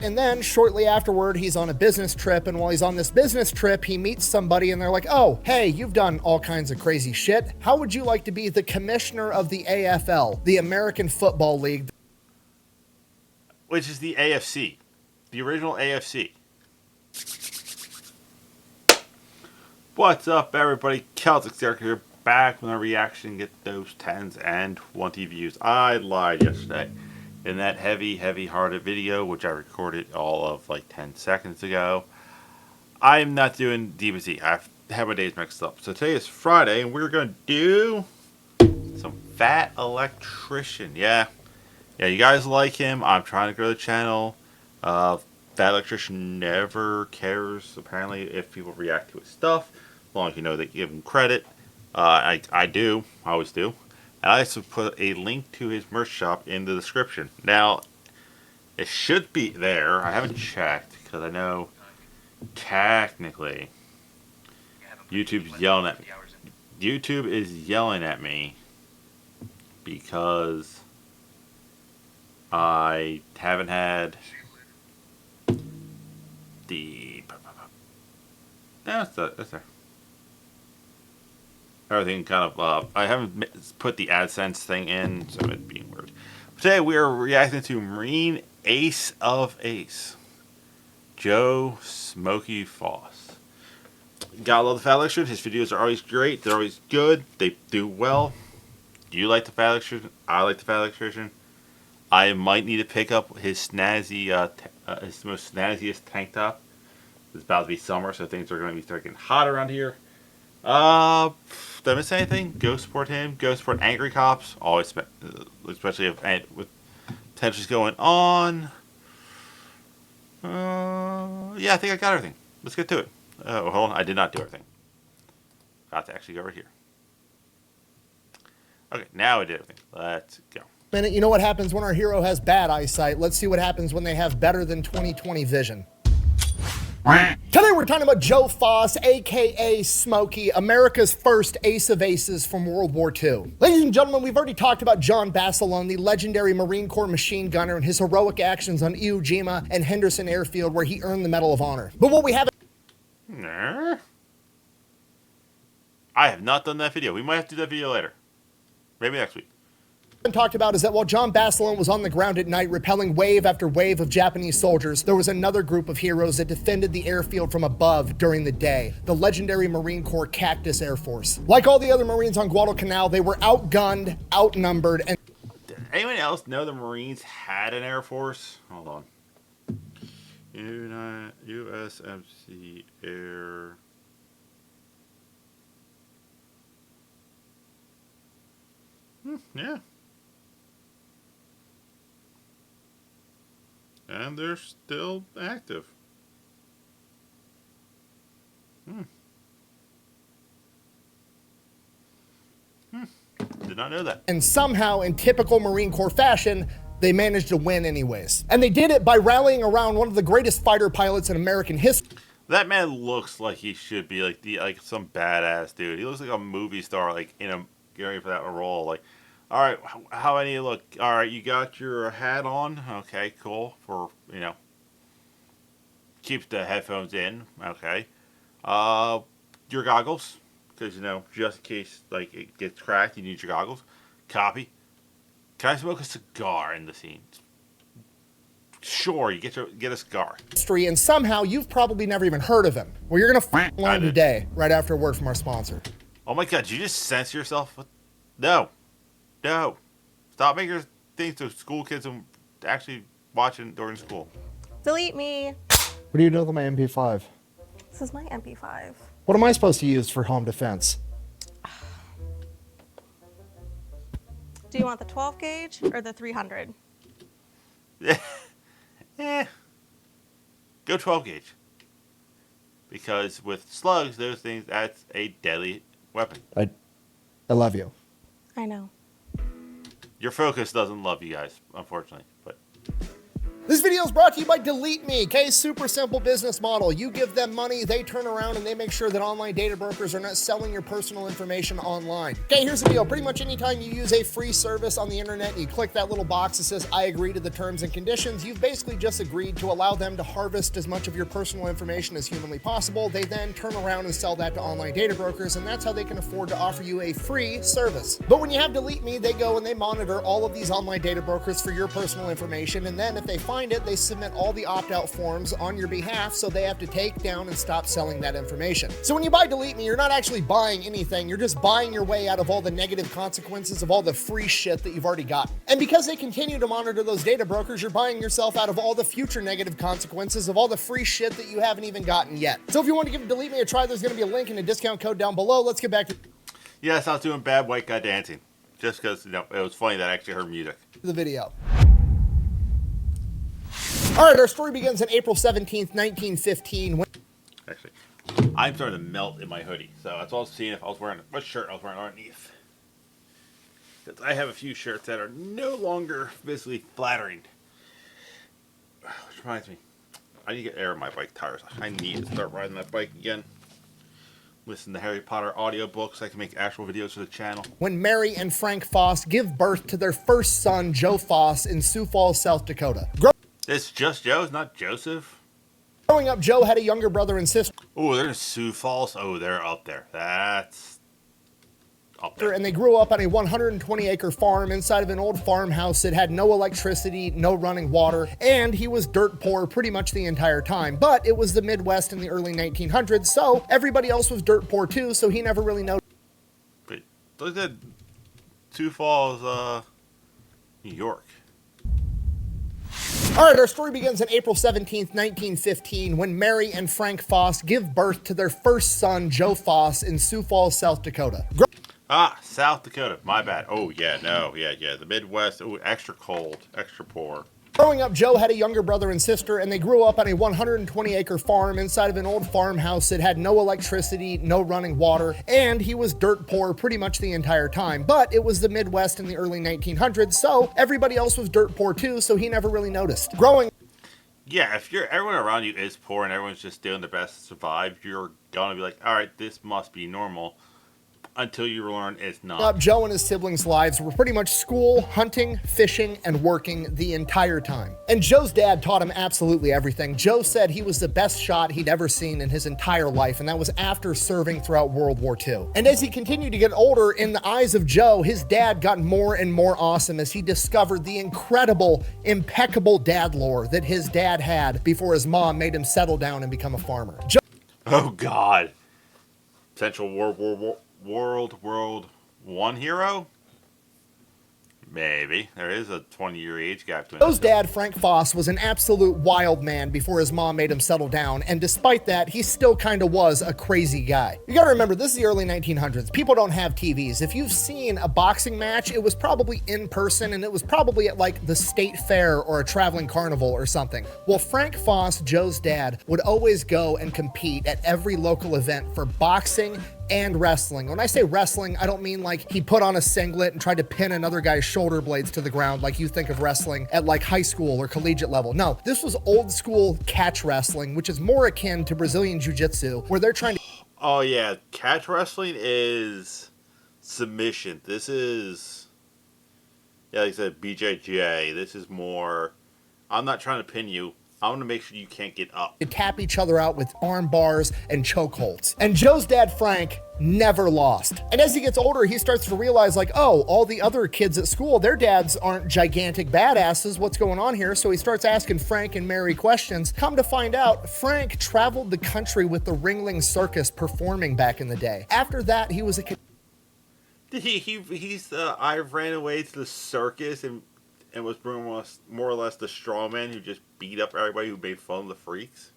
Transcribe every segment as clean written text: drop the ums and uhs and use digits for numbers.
And then shortly afterward, he's on a business trip. And while he's on this business trip, he meets somebody and they're like, oh, hey, you've done all kinds of crazy shit. How would you like to be the commissioner of the AFL, the American Football League? Which is the AFC. The original AFC. What's up, everybody? Celtic Derek here, back with a reaction. Get those 10s and 20 views. I lied yesterday in that heavy-hearted video, which I recorded all of like 10 seconds ago. I'm not doing DBZ. I've had my days mixed up. So today is Friday, and we're going to do some Fat Electrician. Yeah, you guys like him. I'm trying to grow the channel. Fat Electrician never cares, apparently, if people react to his stuff, as long as you know they give him credit. I do. I always do. And I also put a link to his merch shop in the description. Now, it should be there. I haven't checked, because I know technically YouTube's yelling at me. YouTube is yelling at me because I haven't had the... No, that's there. Everything kind of, I haven't put the AdSense thing in, so it's being weird. Today we are reacting to Marine Ace of Ace, Joe Smokey Foss. Gotta love the Fat Electrician. His videos are always great. They're always good. They do well. Do you like the Fat Electrician? I like the Fat Electrician. I might need to pick up his snazzy, his most snazziest tank top. It's about to be summer, so things are going to be freaking hot around here. Did I miss anything? Go support him. Go support Angry Cops. Always, especially if with tensions going on. Yeah, I think I got everything. Let's get to it. Oh, hold on. I did not do everything. Got to actually go right here. Okay, now I did everything. Let's go. Minute, you know what happens when our hero has bad eyesight? Let's see what happens when they have better than 20/20 vision. Today we're talking about Joe Foss, aka Smokey, America's first ace of aces from World War II. Ladies and gentlemen, we've already talked about John Basilone, the legendary Marine Corps machine gunner, and his heroic actions on Iwo Jima and Henderson Airfield, where he earned the Medal of Honor. But what we haven't... I have not done that video. We might have to do that video later. Maybe next week. Talked about is that while John Basilone was on the ground at night repelling wave after wave of Japanese soldiers, there was another group of heroes that defended the airfield from above during the day, the legendary Marine Corps Cactus Air Force. Like all the other Marines on Guadalcanal, they were outgunned, outnumbered, and... Did anyone else know the Marines had an Air Force? Hold on. USMC Air... Yeah. And they're still active. Did not know that. And somehow, in typical Marine Corps fashion, they managed to win anyways. And they did it by rallying around one of the greatest fighter pilots in American history. That man looks like he should be like some badass dude. He looks like a movie star, like in a getting for that role. Like, all right, how many look? All right, you got your hat on. Okay, cool. For keep the headphones in. Okay. Your goggles, because just in case like it gets cracked, you need your goggles. Copy. Can I smoke a cigar in the scene? Sure, you get a cigar. And somehow you've probably never even heard of him. Well, you're gonna learn today, right after a word from our sponsor. Oh my God! Did you just censor yourself? No. Stop making things so school kids are actually watching during school. Delete me. What do you know with my MP5? This is my MP5. What am I supposed to use for home defense? Do you want the 12 gauge or the 300? Go 12 gauge. Because with slugs, those things, that's a deadly weapon. I love you. I know. Your focus doesn't love you guys, unfortunately. But This video is brought to you by Delete Me, okay? Super simple business model. You give them money, they turn around and they make sure that online data brokers are not selling your personal information online. Okay, here's the deal. Pretty much anytime you use a free service on the internet and you click that little box that says, I agree to the terms and conditions, you've basically just agreed to allow them to harvest as much of your personal information as humanly possible. They then turn around and sell that to online data brokers, and that's how they can afford to offer you a free service. But when you have Delete Me, they go and they monitor all of these online data brokers for your personal information, and then if they find it, they submit all the opt-out forms on your behalf, so they have to take down and stop selling that information. So when you buy Delete Me, you're not actually buying anything, you're just buying your way out of all the negative consequences of all the free shit that you've already got. And because they continue to monitor those data brokers, you're buying yourself out of all the future negative consequences of all the free shit that you haven't even gotten yet. So if you want to give Delete Me a try, there's going to be a link and a discount code down below. Let's get back to Yes, I was doing bad white guy dancing. Just because, it was funny that I actually heard music. the video. All right, our story begins on April 17th, 1915. Actually, I'm starting to melt in my hoodie. So that's all I was seeing if I was wearing what shirt I was wearing underneath. Because I have a few shirts that are no longer visually flattering. Which reminds me, I need to get air in my bike tires. I need to start riding that bike again. Listen to Harry Potter audiobooks. So I can make actual videos for the channel. When Mary and Frank Foss give birth to their first son, Joe Foss, in Sioux Falls, South Dakota. It's just Joe, it's not Joseph. Growing up, Joe had a younger brother and sister. Oh, they're in Sioux Falls. Oh, they're up there. That's up there. And they grew up on a 120-acre farm inside of an old farmhouse that had no electricity, no running water, and he was dirt poor pretty much the entire time. But it was the Midwest in the early 1900s, so everybody else was dirt poor too, so he never really noticed. Wait, look at Sioux Falls, New York. All right, our story begins on April 17th, 1915, when Mary and Frank Foss give birth to their first son, Joe Foss, in Sioux Falls, South Dakota. South Dakota. My bad. Oh, yeah, no. Yeah. The Midwest. Oh, extra cold. Extra poor. Growing up, Joe had a younger brother and sister, and they grew up on a 120-acre farm inside of an old farmhouse that had no electricity, no running water, and he was dirt poor pretty much the entire time. But it was the Midwest in the early 1900s, so everybody else was dirt poor too, so he never really noticed. Yeah, if everyone around you is poor and everyone's just doing their best to survive, you're gonna be like, all right, this must be normal. Until you learn it's not. Joe and his siblings' lives were pretty much school, hunting, fishing, and working the entire time. And Joe's dad taught him absolutely everything. Joe said he was the best shot he'd ever seen in his entire life, and that was after serving throughout World War II. And as he continued to get older, in the eyes of Joe, his dad got more and more awesome as he discovered the incredible, impeccable dad lore that his dad had before his mom made him settle down and become a farmer. Oh, God. Central World War I hero? Maybe. There is a 20-year age gap between Joe's dad, Frank Foss, was an absolute wild man before his mom made him settle down, and despite that, he still kind of was a crazy guy. You gotta remember, this is the early 1900s. People don't have TVs. If you've seen a boxing match, it was probably in person, and it was probably at like the state fair or a traveling carnival or something. Well, Frank Foss, Joe's dad, would always go and compete at every local event for boxing and wrestling. When I say wrestling, I don't mean like he put on a singlet and tried to pin another guy's shoulder blades to the ground like you think of wrestling at like high school or collegiate level. No, this was old school catch wrestling, which is more akin to Brazilian Jiu-Jitsu, where they're trying to... Oh, yeah. Catch wrestling is submission. This is, yeah, like I said, BJJ. This is more, I'm not trying to pin you. I want to make sure you can't get up. To tap each other out with arm bars and chokeholds. And Joe's dad, Frank, never lost. And as he gets older, he starts to realize like, oh, all the other kids at school, their dads aren't gigantic badasses. What's going on here? So he starts asking Frank and Mary questions. Come to find out, Frank traveled the country with the Ringling Circus performing back in the day. After that, he was a... I ran away to the circus and was more or less the straw man who just beat up everybody who made fun of the freaks,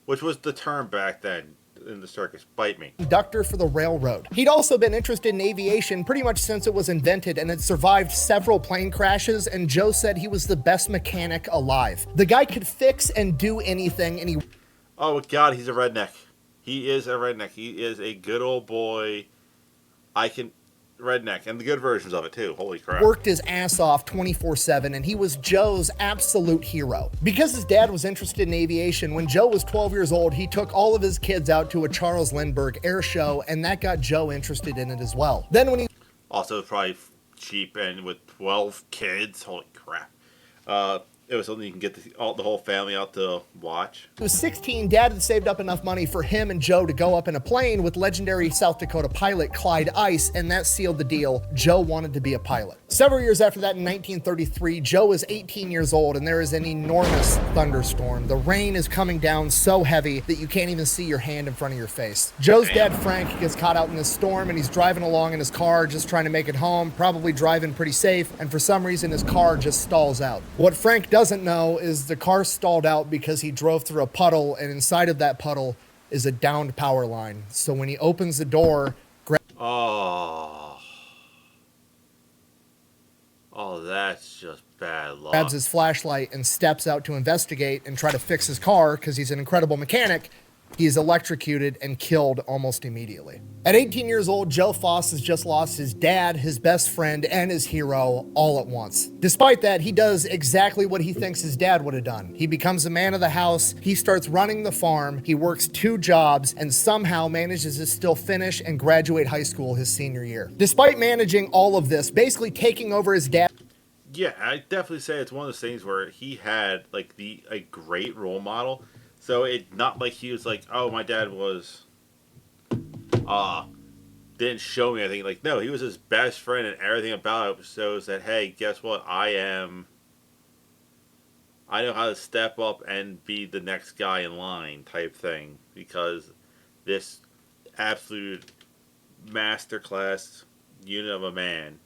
which was the term back then in the circus. Bite me. Conductor for the railroad. He'd also been interested in aviation pretty much since it was invented and had survived several plane crashes, and Joe said he was the best mechanic alive. The guy could fix and do anything, and he... Oh, God, he's a redneck. He is a redneck. He is a good old boy. redneck, and the good versions of it too. Holy crap! Worked his ass off 24/7, and he was Joe's absolute hero. Because his dad was interested in aviation, when Joe was 12 years old, he took all of his kids out to a Charles Lindbergh air show, and that got Joe interested in it as well. Then when he Also, probably cheap, and with 12 kids, holy crap! It was something you can get the whole family out to watch. was 16, Dad had saved up enough money for him and Joe to go up in a plane with legendary South Dakota pilot Clyde Ice, and that sealed the deal. Joe wanted to be a pilot. Several years after that, in 1933, Joe is 18 years old, and there is an enormous thunderstorm. The rain is coming down so heavy that you can't even see your hand in front of your face. Joe's dad, Frank, gets caught out in this storm, and he's driving along in his car, just trying to make it home, probably driving pretty safe, and for some reason his car just stalls out. What Frank doesn't know is the car stalled out because he drove through a puddle, and inside of that puddle is a downed power line. So when he opens the door, Oh, that's just bad luck. grabs his flashlight and steps out to investigate and try to fix his car because he's an incredible mechanic. He is electrocuted and killed almost immediately. At 18 years old, Joe Foss has just lost his dad, his best friend, and his hero all at once. Despite that, he does exactly what he thinks his dad would have done. He becomes a man of the house, he starts running the farm, he works 2 jobs, and somehow manages to still finish and graduate high school his senior year. Despite managing all of this, basically taking over his dad. Yeah, I definitely say it's one of those things where he had like a great role model. So it not like he was like, oh, my dad was, didn't show me anything. Like, no, he was his best friend, and everything about it shows that, hey, guess what? I know how to step up and be the next guy in line type thing, because this absolute masterclass unit of a man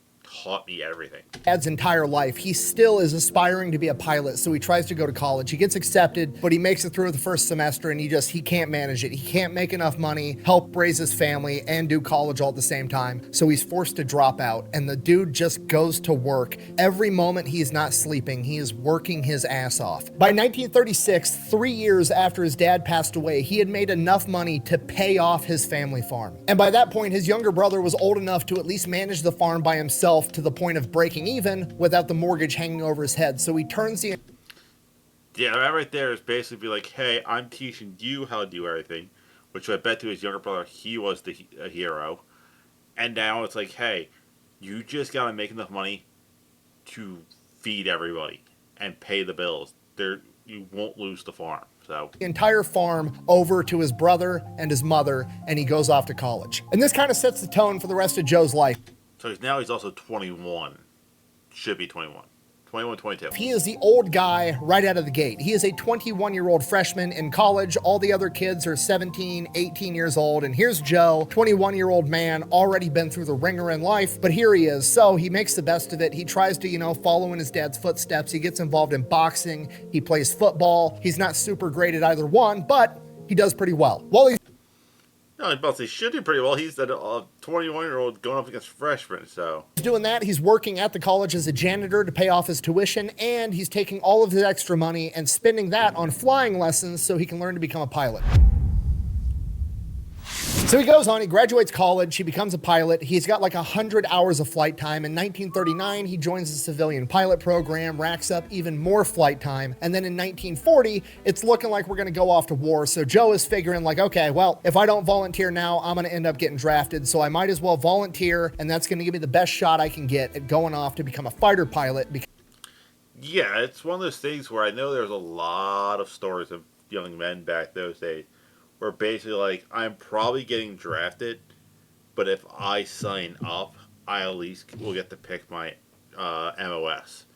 taught me everything. Dad's entire life, he still is aspiring to be a pilot, so he tries to go to college. He gets accepted, but he makes it through the first semester, and he can't manage it. He can't make enough money, help raise his family, and do college all at the same time, so he's forced to drop out, and the dude just goes to work. Every moment he's not sleeping, he is working his ass off. By 1936, 3 years after his dad passed away, he had made enough money to pay off his family farm. And by that point, his younger brother was old enough to at least manage the farm by himself, to the point of breaking even without the mortgage hanging over his head. So he turns the... Yeah, that right there is basically be like, hey, I'm teaching you how to do everything, which I bet to his younger brother, he was a hero. And now it's like, hey, you just got to make enough money to feed everybody and pay the bills. You won't lose the farm. So the entire farm over to his brother and his mother, and he goes off to college. And this kind of sets the tone for the rest of Joe's life. So now he's also 21. Should be 21. 21, 22. He is the old guy right out of the gate. He is a 21-year-old freshman in college. All the other kids are 17, 18 years old. And here's Joe, 21-year-old man, already been through the ringer in life. But here he is. So he makes the best of it. He tries to, follow in his dad's footsteps. He gets involved in boxing. He plays football. He's not super great at either one, but he does pretty well. While he's No, I was about to say, should do pretty well. He's a 21-year-old going up against freshmen, so... doing that, he's working at the college as a janitor to pay off his tuition, and he's taking all of his extra money and spending that on flying lessons so he can learn to become a pilot. So he goes on, he graduates college, he becomes a pilot, he's got like 100 hours of flight time. In 1939, he joins the civilian pilot program, racks up even more flight time, and then in 1940, it's looking like we're gonna go off to war, so Joe is figuring like, okay, well, if I don't volunteer now, I'm gonna end up getting drafted, so I might as well volunteer, and that's gonna give me the best shot I can get at going off to become a fighter pilot. Yeah, it's one of those things where I know there's a lot of stories of young men back those days where basically like, I'm probably getting drafted, but if I sign up, I at least will get to pick my MOS.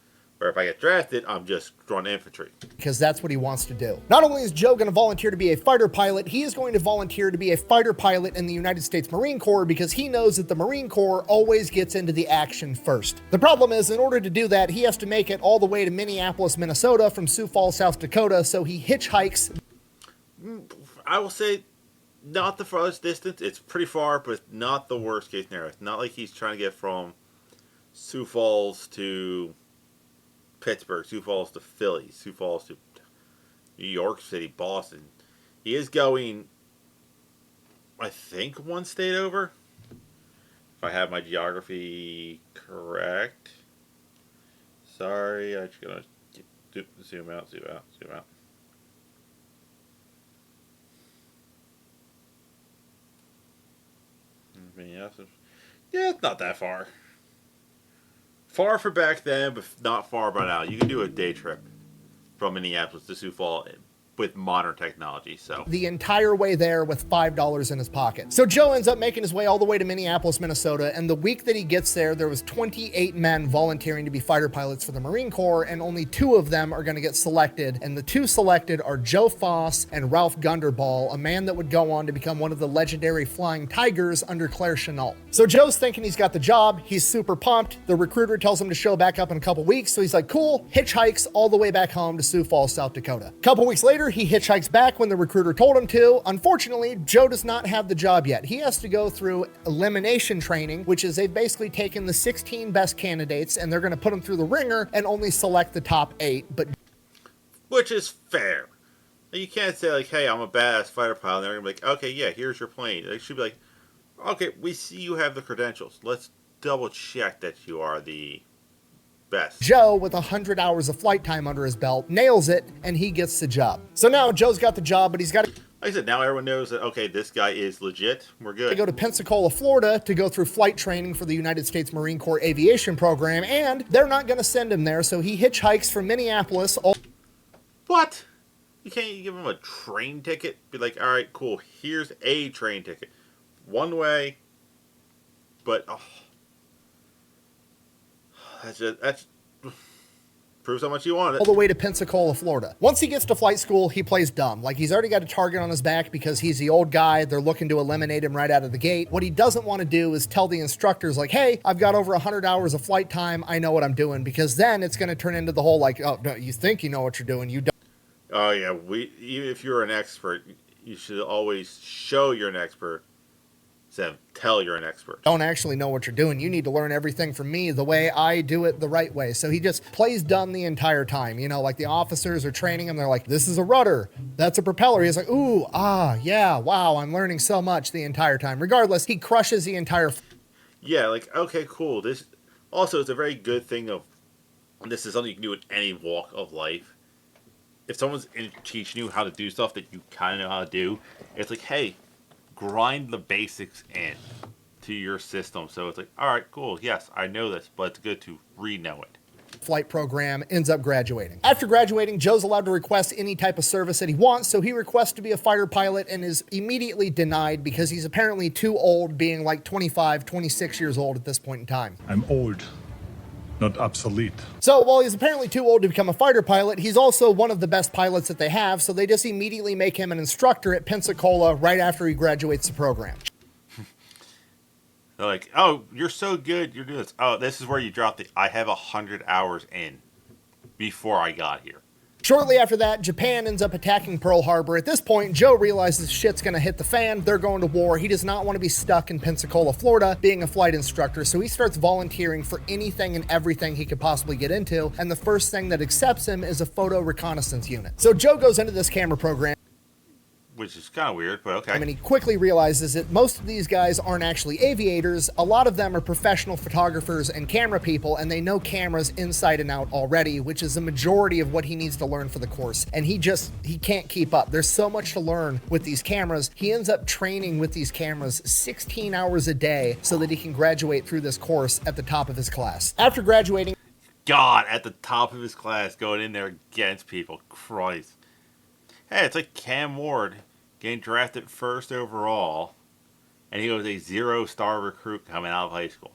Or if I get drafted, I'm just drawn infantry. Because that's what he wants to do. Not only is Joe going to volunteer to be a fighter pilot, he is going to volunteer to be a fighter pilot in the United States Marine Corps because he knows that the Marine Corps always gets into the action first. The problem is, in order to do that, he has to make it all the way to Minneapolis, Minnesota from Sioux Falls, South Dakota, so he hitchhikes. I will say, not the farthest distance. It's pretty far, but not the worst case scenario. It's not like he's trying to get from Sioux Falls to Pittsburgh, Sioux Falls to Philly, Sioux Falls to New York City, Boston. He is going, I think, one state over. If I have my geography correct. Sorry, I'm just gonna zoom out, zoom out, zoom out. Yeah, it's not that far. Far for back then, but not far by now. You can do a day trip from Minneapolis to Sioux Falls with modern technology. So the entire way there with $5 in his pocket. So Joe ends up making his way all the way to Minneapolis, Minnesota, and the week that he gets there was 28 men volunteering to be fighter pilots for the Marine Corps, and only 2 of them are going to get selected, and the 2 selected are Joe Foss and Ralph Gunderball, a man that would go on to become one of the legendary Flying Tigers under Claire Chennault. So Joe's thinking he's got the job, he's super pumped. The recruiter tells him to show back up in a couple weeks, so he's like, cool, hitchhikes all the way back home to Sioux Falls, South Dakota. A couple weeks later, he hitchhikes back when the recruiter told him to. Unfortunately, Joe does not have the job yet. He has to go through elimination training, which is they've basically taken the 16 best candidates and they're going to put them through the ringer and only select the top 8. But which is fair. You can't say like, hey, I'm a badass fighter pilot. And they're going to be like, okay, yeah, here's your plane. They should be like, okay, we see you have the credentials. Let's double check that you are the best. Joe, with 100 hours of flight time under his belt, nails it, and he gets the job. So now Joe's got the job, but he's got to... Like I said, now everyone knows that, okay, this guy is legit. We're good. They go to Pensacola, Florida to go through flight training for the United States Marine Corps Aviation Program, and they're not going to send him there, so he hitchhikes from Minneapolis. What? You can't give him a train ticket? Be like, all right, cool, here's a train ticket. One way, but... Oh. That's proves how much you want it. All the way to Pensacola, Florida. Once he gets to flight school, he plays dumb. Like, he's already got a target on his back because he's the old guy. They're looking to eliminate him right out of the gate. What he doesn't want to do is tell the instructors, like, hey, I've got over 100 hours of flight time. I know what I'm doing, because then it's going to turn into the whole, like, oh, no, you think you know what you're doing. You don't. Oh, yeah. Even if you're an expert, you should always show you're an expert. Tell you're an expert. Don't actually know what you're doing. You need to learn everything from me the way I do it the right way. So he just plays dumb the entire time. You know, like the officers are training him. They're like, this is a rudder. That's a propeller. He's like, ooh, ah, yeah, wow, I'm learning so much the entire time. Regardless, he crushes the entire... Yeah, like, okay, cool. This also, it's a very good thing of, this is something you can do in any walk of life. If someone's teaching you how to do stuff that you kind of know how to do, it's like, hey, grind the basics in to your system. So it's like, all right, cool. Yes, I know this, but it's good to re-know it. Flight program, ends up graduating. After graduating, Joe's allowed to request any type of service that he wants, so he requests to be a fighter pilot and is immediately denied because he's apparently too old, being like 25, 26 years old at this point in time. I'm old, not obsolete. So while he's apparently too old to become a fighter pilot, he's also one of the best pilots that they have, so they just immediately make him an instructor at Pensacola right after he graduates the program. They're like, oh, you're so good, you're doing this. Oh, this is where you drop the, I have 100 hours in before I got here. Shortly after that, Japan ends up attacking Pearl Harbor. At this point, Joe realizes shit's gonna hit the fan. They're going to war. He does not want to be stuck in Pensacola, Florida, being a flight instructor, so he starts volunteering for anything and everything he could possibly get into, and the first thing that accepts him is a photo reconnaissance unit. So Joe goes into this camera program, which is kind of weird, but okay. and he quickly realizes that most of these guys aren't actually aviators. A lot of them are professional photographers and camera people, and they know cameras inside and out already, which is the majority of what he needs to learn for the course. And he can't keep up. There's so much to learn with these cameras. He ends up training with these cameras 16 hours a day so that he can graduate through this course at the top of his class. After graduating, God, at the top of his class, going in there against people. Christ. Hey, it's like Cam Ward getting drafted first overall, and he was a 0-star recruit coming out of high school.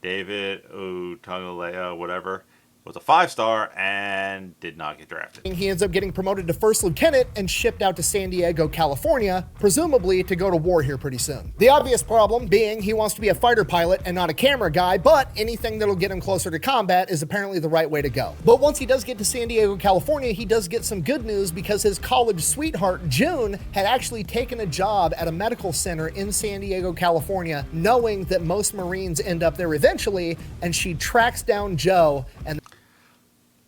David Otungalea, whatever, was a 5-star and did not get drafted. he ends up getting promoted to first lieutenant and shipped out to San Diego, California, presumably to go to war here pretty soon. The obvious problem being he wants to be a fighter pilot and not a camera guy, but anything that'll get him closer to combat is apparently the right way to go. But once he does get to San Diego, California, he does get some good news because his college sweetheart, June, had actually taken a job at a medical center in San Diego, California, knowing that most Marines end up there eventually, and she tracks down Joe and...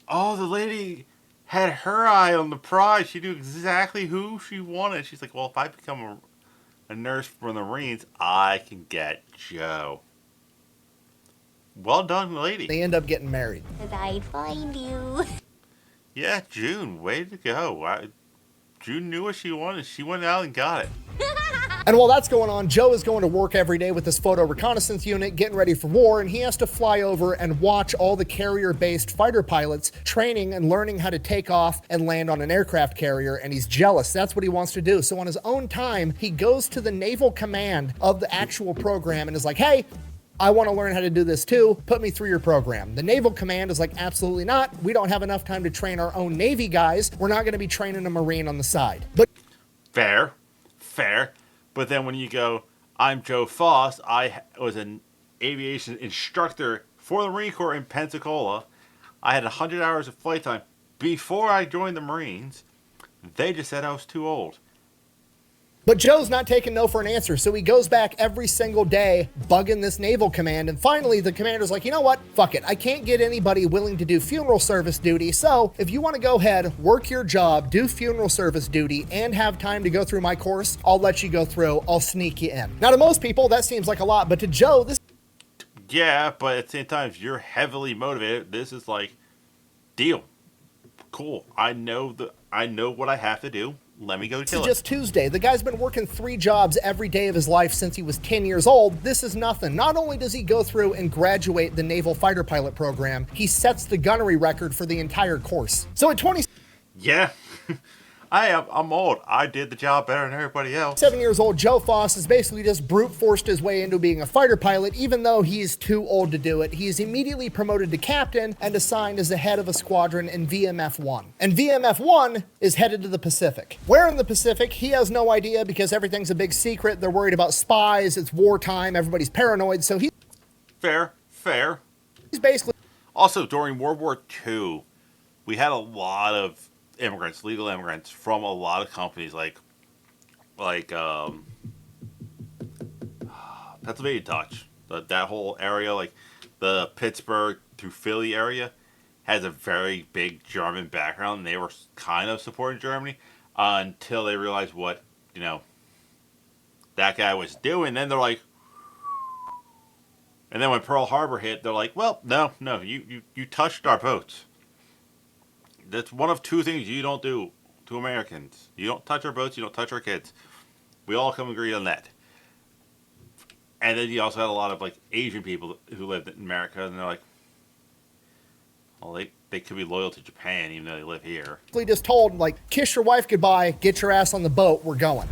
Oh, the lady had her eye on the prize. She knew exactly who she wanted. She's like, well, if I become a nurse from the Marines, I can get Joe. Well done, lady. They end up getting married. I'd find you. Yeah, June, way to go. June knew what she wanted. She went out and got it. And while that's going on, Joe is going to work every day with this photo reconnaissance unit, getting ready for war, and he has to fly over and watch all the carrier-based fighter pilots training and learning how to take off and land on an aircraft carrier, and he's jealous. That's what he wants to do. So on his own time, he goes to the naval command of the actual program and is like, hey, I want to learn how to do this too. Put me through your program. The Naval Command is like, absolutely not. We don't have enough time to train our own Navy guys. We're not going to be training a Marine on the side. But Fair. But then when you go, I'm Joe Foss, I was an aviation instructor for the Marine Corps in Pensacola. I had 100 hours of flight time before I joined the Marines. They just said I was too old. Joe's not taking no for an answer, so he goes back every single day bugging this naval command, and finally the commander's like, you know what, fuck it, I can't get anybody willing to do funeral service duty, so if you want to go ahead, work your job, do funeral service duty, and have time to go through my course, I'll let you go through, I'll sneak you in. Now to most people, that seems like a lot, but to Joe, this... Yeah, but at the same time, if you're heavily motivated, this is like, deal. Cool. I know what I have to do. Let me go kill it. Just Tuesday. The guy's been working 3 jobs every day of his life since he was 10 years old. This is nothing. Not only does he go through and graduate the Naval Fighter Pilot program, he sets the gunnery record for the entire course. So at 20... Yeah. I'm old. I did the job better than everybody else. 7 years old, Joe Foss has basically just brute forced his way into being a fighter pilot, even though he's too old to do it. He is immediately promoted to captain and assigned as the head of a squadron in VMF-1. And VMF-1 is headed to the Pacific. Where in the Pacific, he has no idea because everything's a big secret. They're worried about spies. It's wartime. Everybody's paranoid. So he's... Fair. He's basically... Also, during World War II, we had a lot of immigrants, legal immigrants from a lot of companies like Pennsylvania Dutch. That whole area, like the Pittsburgh to Philly area, has a very big German background, and they were kind of supporting Germany until they realized what, that guy was doing. Then they're like, and then when Pearl Harbor hit, they're like, well, no, you touched our boats. That's one of 2 things you don't do to Americans. You don't touch our boats, you don't touch our kids. We all come agree on that. And then you also had a lot of Asian people who lived in America, and they're like, well, they could be loyal to Japan even though they live here. just told, kiss your wife goodbye, get your ass on the boat, we're going.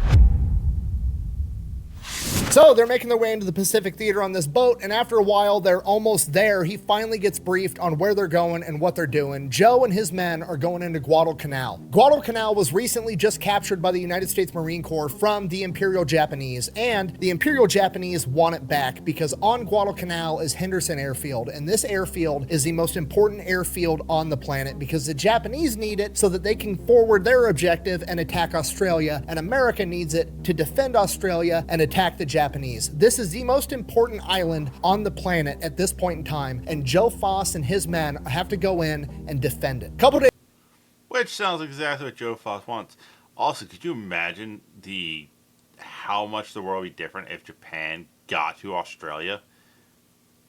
So they're making their way into the Pacific Theater on this boat, and after a while, they're almost there. He finally gets briefed on where they're going and what they're doing. Joe and his men are going into Guadalcanal. Guadalcanal was recently just captured by the United States Marine Corps from the Imperial Japanese, and the Imperial Japanese want it back because on Guadalcanal is Henderson Airfield, and this airfield is the most important airfield on the planet because the Japanese need it so that they can forward their objective and attack Australia, and America needs it to defend Australia and attack the Japanese. This is the most important island on the planet at this point in time, and Joe Foss and his men have to go in and defend it. Couple days. Which sounds exactly what Joe Foss wants. Also, could you imagine how much the world would be different if Japan got to Australia?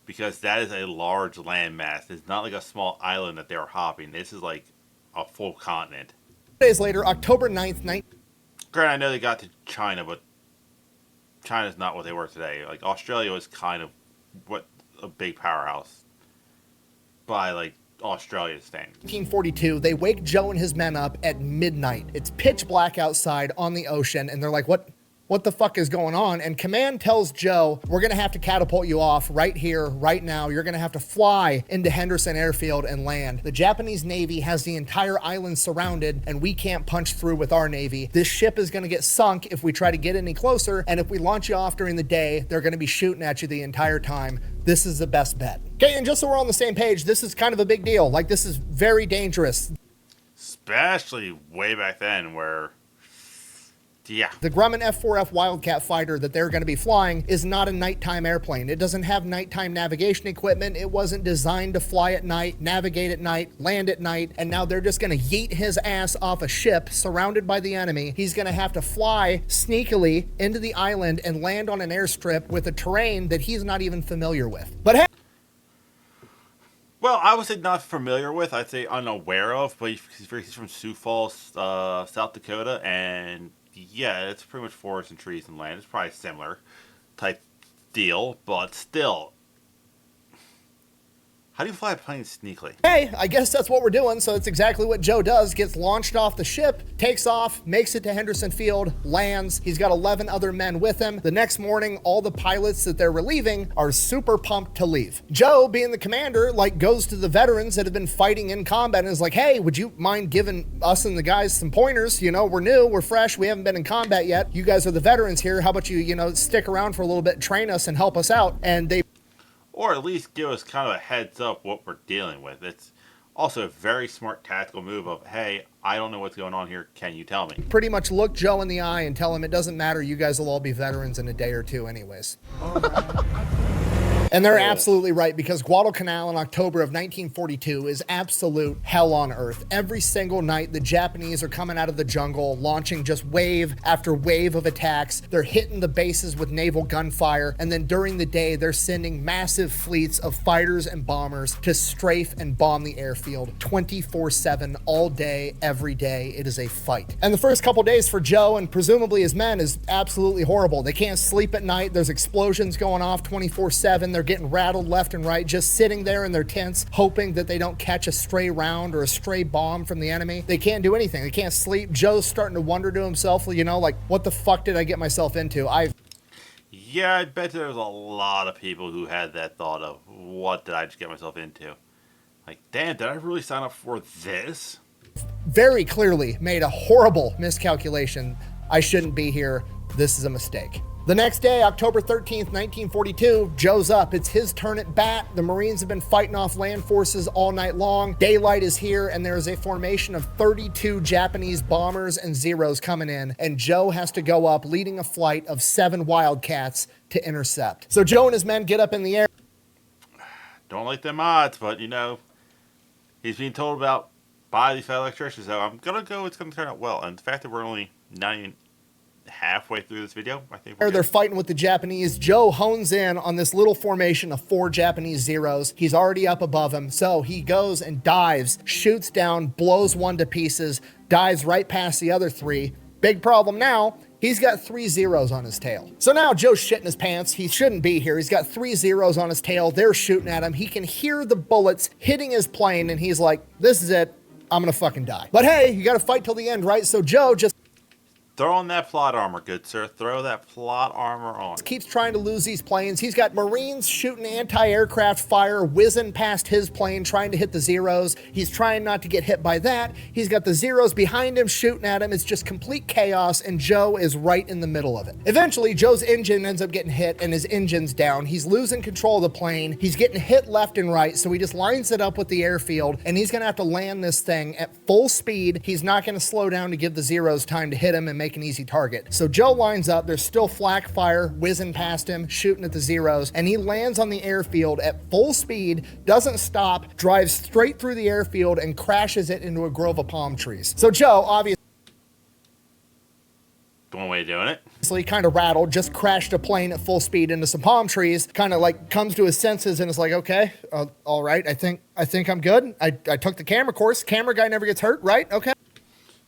Because that is a large landmass. It's not like a small island that they were hopping. This is like a full continent. Days later, October 9th, Granted, I know they got to China, but China's not what they were today. Australia was kind of what a big powerhouse by Australia's standards. 1942, they wake Joe and his men up at midnight. It's pitch black outside on the ocean, and they're like, what the fuck is going on? And command tells Joe, we're going to have to catapult you off right here, right now. You're going to have to fly into Henderson Airfield and land. The Japanese Navy has the entire island surrounded, and we can't punch through with our Navy. This ship is going to get sunk if we try to get any closer, and if we launch you off during the day, they're going to be shooting at you the entire time. This is the best bet. Okay, and just so we're on the same page, this is kind of a big deal. This is very dangerous. Especially way back then where Yeah. The Grumman F-4F Wildcat fighter that they're going to be flying is not a nighttime airplane. It doesn't have nighttime navigation equipment. It wasn't designed to fly at night, navigate at night, land at night, and now they're just going to yeet his ass off a ship surrounded by the enemy. He's going to have to fly sneakily into the island and land on an airstrip with a terrain that he's not even familiar with. But hey, Well, I would say not familiar with. I'd say unaware of. But he's from Sioux Falls, South Dakota, and yeah, it's pretty much forest and trees and land. It's probably a similar type deal, but still. How do you fly a plane sneakily? hey, I guess that's what we're doing. So it's exactly what Joe does. Gets launched off the ship, takes off, makes it to Henderson Field, lands. He's got 11 other men with him. The next morning, all the pilots that they're relieving are super pumped to leave. Joe, being the commander, goes to the veterans that have been fighting in combat and is like, hey, would you mind giving us and the guys some pointers? You know, we're new, we're fresh, we haven't been in combat yet. You guys are the veterans here. How about you stick around for a little bit, train us and help us out? And they Or at least give us kind of a heads up what we're dealing with. It's also a very smart tactical move of, hey, I don't know what's going on here. Can you tell me? pretty much look Joe in the eye and tell him it doesn't matter. You guys will all be veterans in a day or two anyways. And they're absolutely right, because Guadalcanal in October of 1942 is absolute hell on earth. Every single night, the Japanese are coming out of the jungle, launching just wave after wave of attacks. They're hitting the bases with naval gunfire. And then during the day, they're sending massive fleets of fighters and bombers to strafe and bomb the airfield 24/7, all day, every day. It is a fight. And the first couple days for Joe and presumably his men is absolutely horrible. They can't sleep at night. There's explosions going off 24/7. They're getting rattled left and right, just sitting there in their tents, hoping that they don't catch a stray round or a stray bomb from the enemy. They can't do anything. They can't sleep. Joe's starting to wonder to himself, what the fuck did I get myself into? Yeah, I bet there's a lot of people who had that thought of, what did I just get myself into? Like, damn, did I really sign up for this? Very clearly made a horrible miscalculation. I shouldn't be here. This is a mistake. The next day, October 13th, 1942, Joe's up. It's his turn at bat. The Marines have been fighting off land forces all night long. Daylight is here, and there is a formation of 32 Japanese bombers and Zeros coming in, and Joe has to go up, leading a flight of 7 Wildcats to intercept. So Joe and his men get up in the air. Don't like them odds, but, he's being told about by these fellow electricians, so I'm going to go, it's going to turn out well. And the fact that we're only not even halfway through this video, I think They're fighting with the Japanese. Joe hones in on this little formation of 4 Japanese Zeros. He's already up above him, so he goes and dives, shoots down, blows one to pieces, dives right past the other 3. Big problem now, he's got 3 Zeros on his tail. So now Joe's shitting his pants. He shouldn't be here. He's got 3 Zeros on his tail. They're shooting at him. He can hear the bullets hitting his plane, and he's like, this is it. I'm gonna fucking die. But hey, you gotta fight till the end, right? So Joe just throw on that plot armor, good sir. Throw that plot armor on. keeps trying to lose these planes. He's got Marines shooting anti-aircraft fire, whizzing past his plane, trying to hit the Zeros. He's trying not to get hit by that. He's got the Zeros behind him shooting at him. It's just complete chaos, and Joe is right in the middle of it. Eventually, Joe's engine ends up getting hit, and his engine's down. He's losing control of the plane. He's getting hit left and right, so he just lines it up with the airfield, and he's gonna have to land this thing at full speed. He's not gonna slow down to give the Zeros time to hit him and make an easy target. So Joe lines up. There's still flak fire whizzing past him, shooting at the Zeros, and he lands on the airfield at full speed, doesn't stop, drives straight through the airfield and crashes it into a grove of palm trees. So Joe, obviously, One way of doing it. kind of rattled, just crashed a plane at full speed into some palm trees, kind of comes to his senses and is like, okay, all right, I think I'm good. I took the camera course. Camera guy never gets hurt, right? Okay.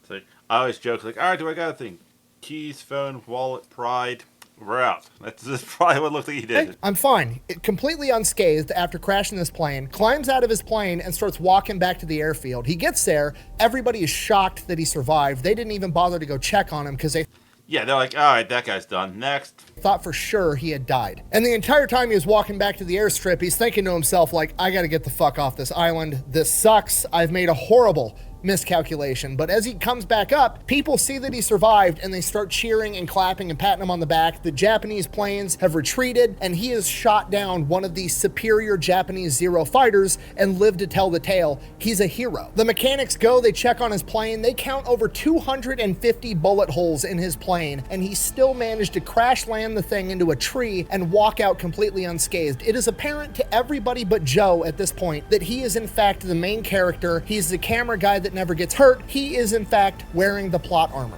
So I always joke, all right, do I got a thing? Keys, phone, wallet, pride, we're out. That's probably what it looked like he did. Hey, I'm fine. Completely unscathed after crashing this plane, climbs out of his plane and starts walking back to the airfield. He gets there. Everybody is shocked that he survived. They didn't even bother to go check on him because they Yeah, they're like, all right, that guy's done. Next. thought for sure he had died. And the entire time he was walking back to the airstrip, he's thinking to himself, I got to get the fuck off this island. This sucks. I've made a horrible, miscalculation. But as he comes back up, people see that he survived and they start cheering and clapping and patting him on the back. The Japanese planes have retreated and he has shot down one of the superior Japanese Zero fighters and lived to tell the tale. He's a hero. The mechanics go, they check on his plane, they count over 250 bullet holes in his plane, and he still managed to crash land the thing into a tree and walk out completely unscathed. It is apparent to everybody but Joe at this point that he is in fact the main character. He's the camera guy that never gets hurt. He is in fact wearing the plot armor.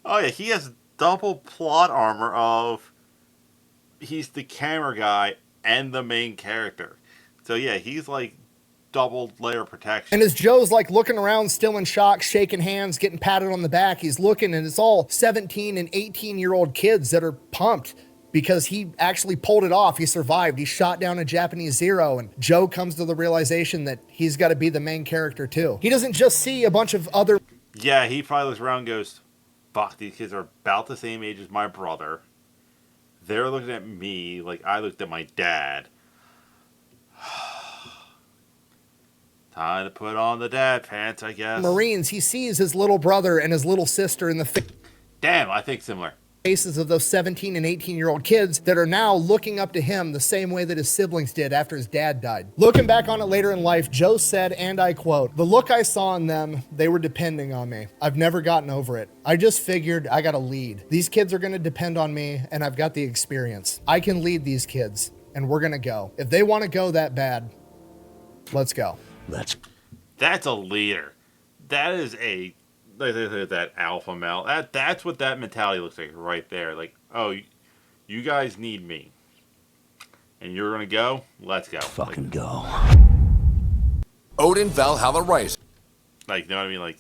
Oh yeah, he has double plot armor of he's the camera guy and the main character. So yeah, he's like double layer protection. And as Joe's like looking around, still in shock, shaking hands, getting patted on the back, he's looking and it's all 17 and 18-year-old kids that are pumped because he actually pulled it off. He survived. He shot down a Japanese Zero, and Joe comes to the realization that he's got to be the main character too. He doesn't just see a bunch of other... Yeah, he probably looks around and goes, fuck, these kids are about the same age as my brother. They're looking at me like I looked at my dad. Time to put on the dad pants, I guess. Marines, he sees his little brother and his little sister in the Damn, I think similar. faces of those 17 and 18-year-old kids that are now looking up to him the same way that his siblings did after his dad died. Looking back on it later in life, Joe said, and I quote, "The look I saw in them, they were depending on me. I've never gotten over it. I just figured I got to lead. These kids are going to depend on me, and I've got the experience. I can lead these kids, and we're going to go. If they want to go that bad, let's go." That's a leader. That is a... that alpha male. That's what that mentality looks like right there. Like, oh, you guys need me. And you're going to go? Let's go. Fucking go. Odin Valhalla Rising. Like, you know what I mean? Like,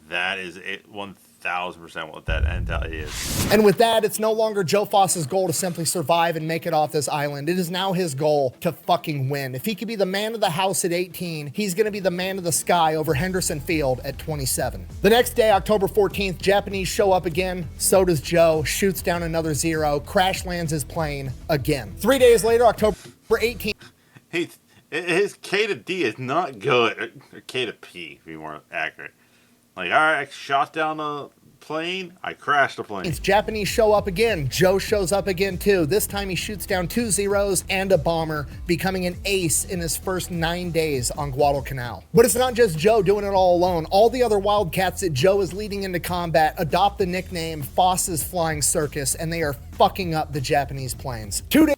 that is it 1,000% what that mentality is. And with that, it's no longer Joe Foss's goal to simply survive and make it off this island. It is now his goal to fucking win. If he could be the man of the house at 18, he's going to be the man of the sky over Henderson Field at 27. The next day, October 14th, Japanese show up again. So does Joe, shoots down another Zero, crash lands his plane again. 3 days later, October 18th. His K to D is not good. Or K to P, to be more accurate. Like, alright, I shot down a plane, I crashed a plane. Japanese show up again. Joe shows up again too. This time he shoots down 2 Zeros and a bomber, becoming an ace in his first 9 days on Guadalcanal. But it's not just Joe doing it all alone. All the other Wildcats that Joe is leading into combat adopt the nickname Foss's Flying Circus, and they are fucking up the Japanese planes. 2 days.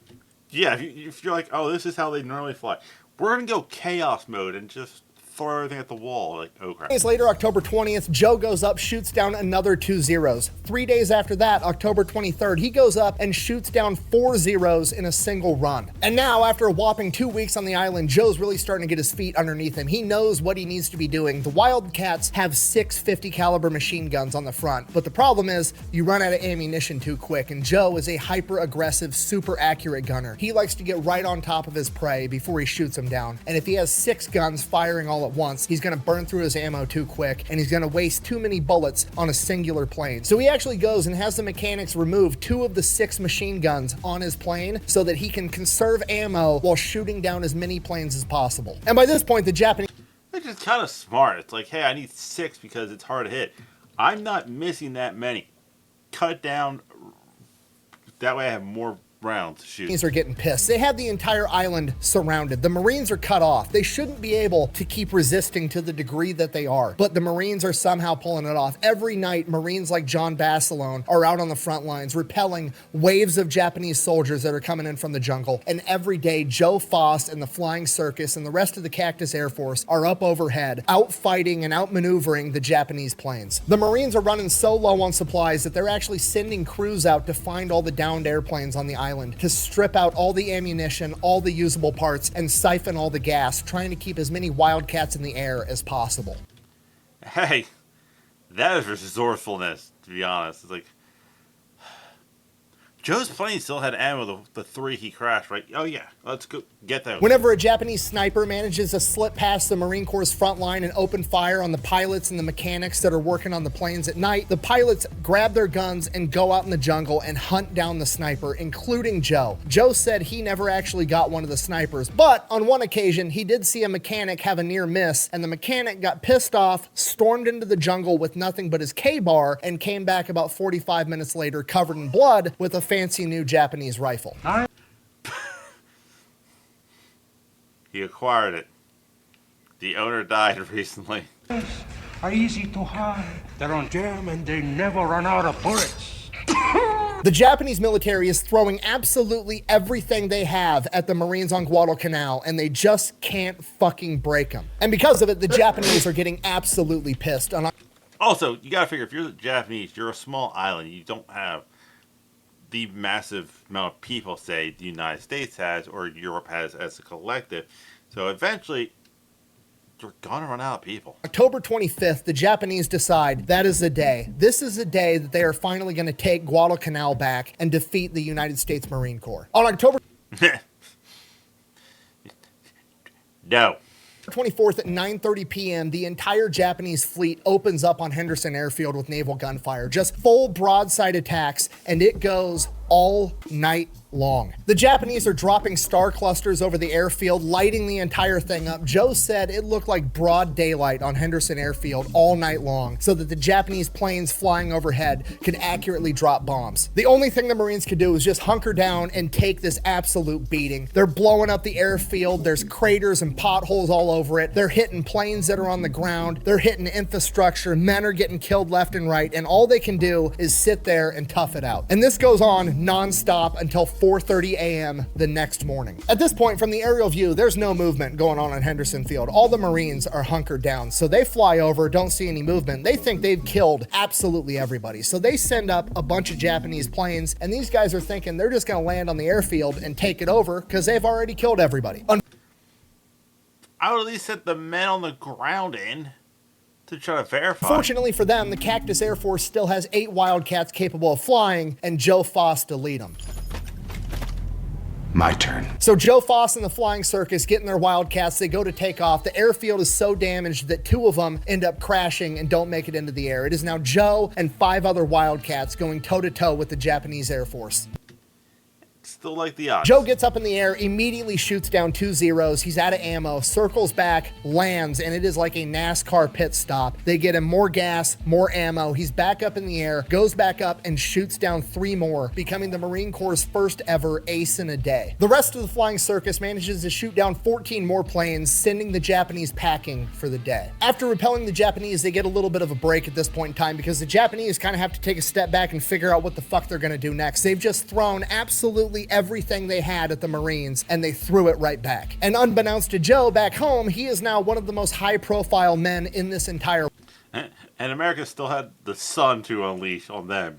Yeah, if you're like, oh, this is how they normally fly. We're going to go chaos mode and just throw everything at the wall. Like, oh crap. 3 days later, October 20th, Joe goes up, shoots down another 2 Zeros. 3 days after that, October 23rd, he goes up and shoots down 4 Zeros in a single run. And now, after a whopping 2 weeks on the island, Joe's really starting to get his feet underneath him. He knows what he needs to be doing. The Wildcats have 6 50 caliber machine guns on the front, but the problem is you run out of ammunition too quick, and Joe is a hyper-aggressive, super accurate gunner. He likes to get right on top of his prey before he shoots him down, and if he has 6 guns firing all at once, he's going to burn through his ammo too quick, and he's going to waste too many bullets on a singular plane. So he actually goes and has the mechanics remove 2 of the 6 machine guns on his plane so that he can conserve ammo while shooting down as many planes as possible. And by this point, the Japanese... Which is kind of smart. It's like, hey, I need 6 because it's hard to hit. I'm not missing that many. Cut it down. That way I have more rounds to shoot. Are getting pissed. They have the entire island surrounded. The Marines are cut off. They shouldn't be able to keep resisting to the degree that they are, but the Marines are somehow pulling it off. Every night, Marines like John Basilone are out on the front lines, repelling waves of Japanese soldiers that are coming in from the jungle. And every day, Joe Foss and the Flying Circus and the rest of the Cactus Air Force are up overhead, out fighting and outmaneuvering the Japanese planes. The Marines are running so low on supplies that they're actually sending crews out to find all the downed airplanes on the island, to strip out all the ammunition, all the usable parts, and siphon all the gas, trying to keep as many Wildcats in the air as possible. Hey, that is resourcefulness, to be honest. It's like, Joe's plane still had ammo, the 3 he crashed, right? Oh, yeah. Let's go get those. Whenever a Japanese sniper manages to slip past the Marine Corps' front line and open fire on the pilots and the mechanics that are working on the planes at night, the pilots grab their guns and go out in the jungle and hunt down the sniper, including Joe. Joe said he never actually got one of the snipers, but on one occasion, he did see a mechanic have a near miss, and the mechanic got pissed off, stormed into the jungle with nothing but his K-bar, and came back about 45 minutes later covered in blood with a fancy new Japanese rifle. He acquired it. The owner died recently. Are easy to hide. They're on jam and they never run out of bullets. The Japanese military is throwing absolutely everything they have at the Marines on Guadalcanal, and they just can't fucking break them. And because of it, the Japanese are getting absolutely pissed. Also, you gotta figure, if you're the Japanese, you're a small island. You don't have the massive amount of people, say, the United States has or Europe has as a collective. So eventually, you're gonna run out of people. October 25th, the Japanese decide that is the day. This is the day that they are finally going to take Guadalcanal back and defeat the United States Marine Corps. On October No. 24th at 9:30 p.m., the entire Japanese fleet opens up on Henderson Airfield with naval gunfire. Just full broadside attacks, and it goes all night long. The Japanese are dropping star clusters over the airfield, lighting the entire thing up. Joe said it looked like broad daylight on Henderson Airfield all night long, so that the Japanese planes flying overhead could accurately drop bombs. The only thing the Marines could do was just hunker down and take this absolute beating. They're blowing up the airfield. There's craters and potholes all over it. They're hitting planes that are on the ground. They're hitting infrastructure. Men are getting killed left and right, and all they can do is sit there and tough it out. And this goes on non-stop until 4:30 a.m. the next morning. At this point, from the aerial view, there's no movement going on Henderson Field. All the Marines are hunkered down. So they fly over, don't see any movement. They think they've killed absolutely everybody. So they send up a bunch of Japanese planes, and these guys are thinking they're just going to land on the airfield and take it over because they've already killed everybody. I would at least set the men on the ground in to try to verify. Fortunately for them, the Cactus Air Force still has 8 Wildcats capable of flying, and Joe Foss to lead them. My turn. So Joe Foss and the Flying Circus get in their Wildcats. They go to take off. The airfield is so damaged that 2 of them end up crashing and don't make it into the air. It is now Joe and 5 other Wildcats going toe-to-toe with the Japanese Air Force. Still like the odds. Joe gets up in the air, immediately shoots down 2 Zeros. He's out of ammo, circles back, lands, and it is like a NASCAR pit stop. They get him more gas, more ammo. He's back up in the air, goes back up, and shoots down 3 more, becoming the Marine Corps' first ever ace in a day. The rest of the Flying Circus manages to shoot down 14 more planes, sending the Japanese packing for the day. After repelling the Japanese, they get a little bit of a break at this point in time because the Japanese kind of have to take a step back and figure out what the fuck they're going to do next. They've just thrown absolutely everything they had at the Marines, and they threw it right back. And unbeknownst to Joe back home, he is now one of the most high-profile men in this entire... And America still had the sun to unleash on them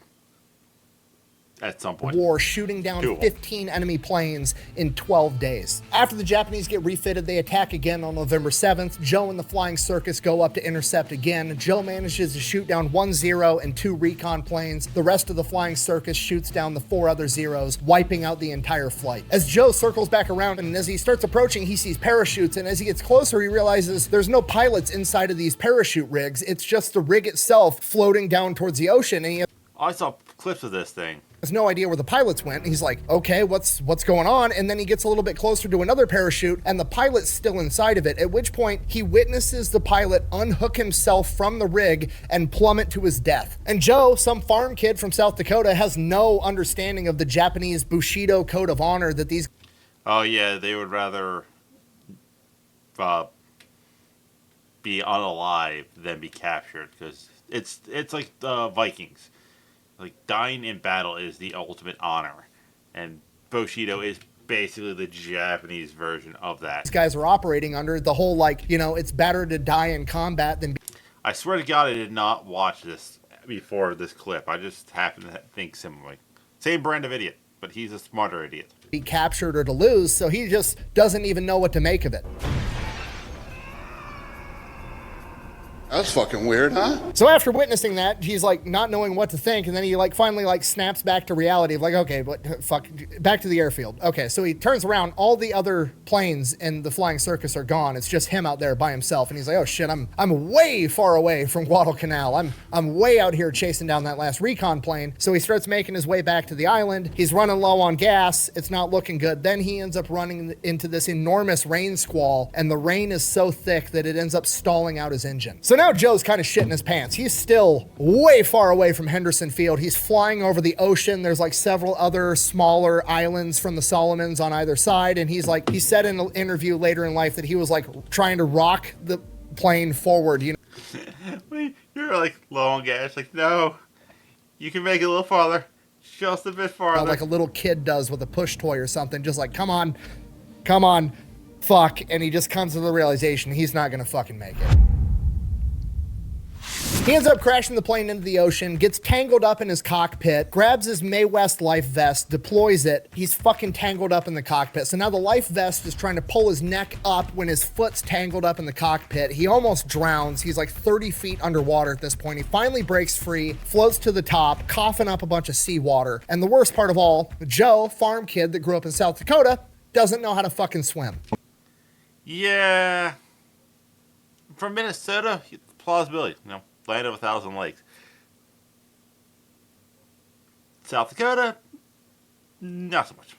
at some point. war, shooting down 15 enemy planes in 12 days. After the Japanese get refitted, they attack again on November 7th. Joe and the Flying Circus go up to intercept again. Joe manages to shoot down 1 Zero and 2 recon planes. The rest of the Flying Circus shoots down the 4 other Zeros, wiping out the entire flight. As Joe circles back around, and as he starts approaching, he sees parachutes, and as he gets closer, he realizes there's no pilots inside of these parachute rigs. It's just the rig itself floating down towards the ocean, and he I saw clips of this thing. has no idea where the pilots went. He's like, okay, what's going on? And then he gets a little bit closer to another parachute, and the pilot's still inside of it, at which point he witnesses the pilot unhook himself from the rig and plummet to his death. And Joe, some farm kid from South Dakota, has no understanding of the Japanese Bushido code of honor that these... Oh yeah, they would rather be unalive than be captured, because it's like the Vikings. Like, dying in battle is the ultimate honor. And Bushido is basically the Japanese version of that. These guys are operating under the whole, like, you know, it's better to die in combat than I swear to God, I did not watch this before this clip. I just happen to think similarly. Same brand of idiot, but he's a smarter idiot. be captured or to lose, so he just doesn't even know what to make of it. That's fucking weird, huh? So after witnessing that, he's like not knowing what to think, and then he like finally like snaps back to reality of like, okay, but fuck, back to the airfield. Okay, so he turns around, all the other planes in the flying circus are gone. It's just him out there by himself, and he's like, oh shit, I'm way far away from Guadalcanal. I'm way out here chasing down that last recon plane. So he starts making his way back to the island. He's running low on gas. It's not looking good. Then he ends up running into this enormous rain squall, and the rain is so thick that it ends up stalling out his engine. So now Joe's kind of shitting his pants. He's still way far away from Henderson Field. He's flying over the ocean. There's like several other smaller islands from the Solomons on either side. And he said in an interview later in life that he was like trying to rock the plane forward, you know. You're like low on gas. Like, no, you can make it a little farther. Just a bit farther. Like a little kid does with a push toy or something. Just like, come on, fuck. And he just comes to the realization he's not going to fucking make it. He ends up crashing the plane into the ocean, gets tangled up in his cockpit, grabs his Mae West life vest, deploys it. He's fucking tangled up in the cockpit. So now the life vest is trying to pull his neck up when his foot's tangled up in the cockpit. He almost drowns. He's like 30 feet underwater at this point. He finally breaks free, floats to the top, coughing up a bunch of seawater. And the worst part of all, Joe, farm kid that grew up in South Dakota, doesn't know how to fucking swim. Yeah. From Minnesota, plausibility, you know. Land of 1,000 lakes. South Dakota, not so much.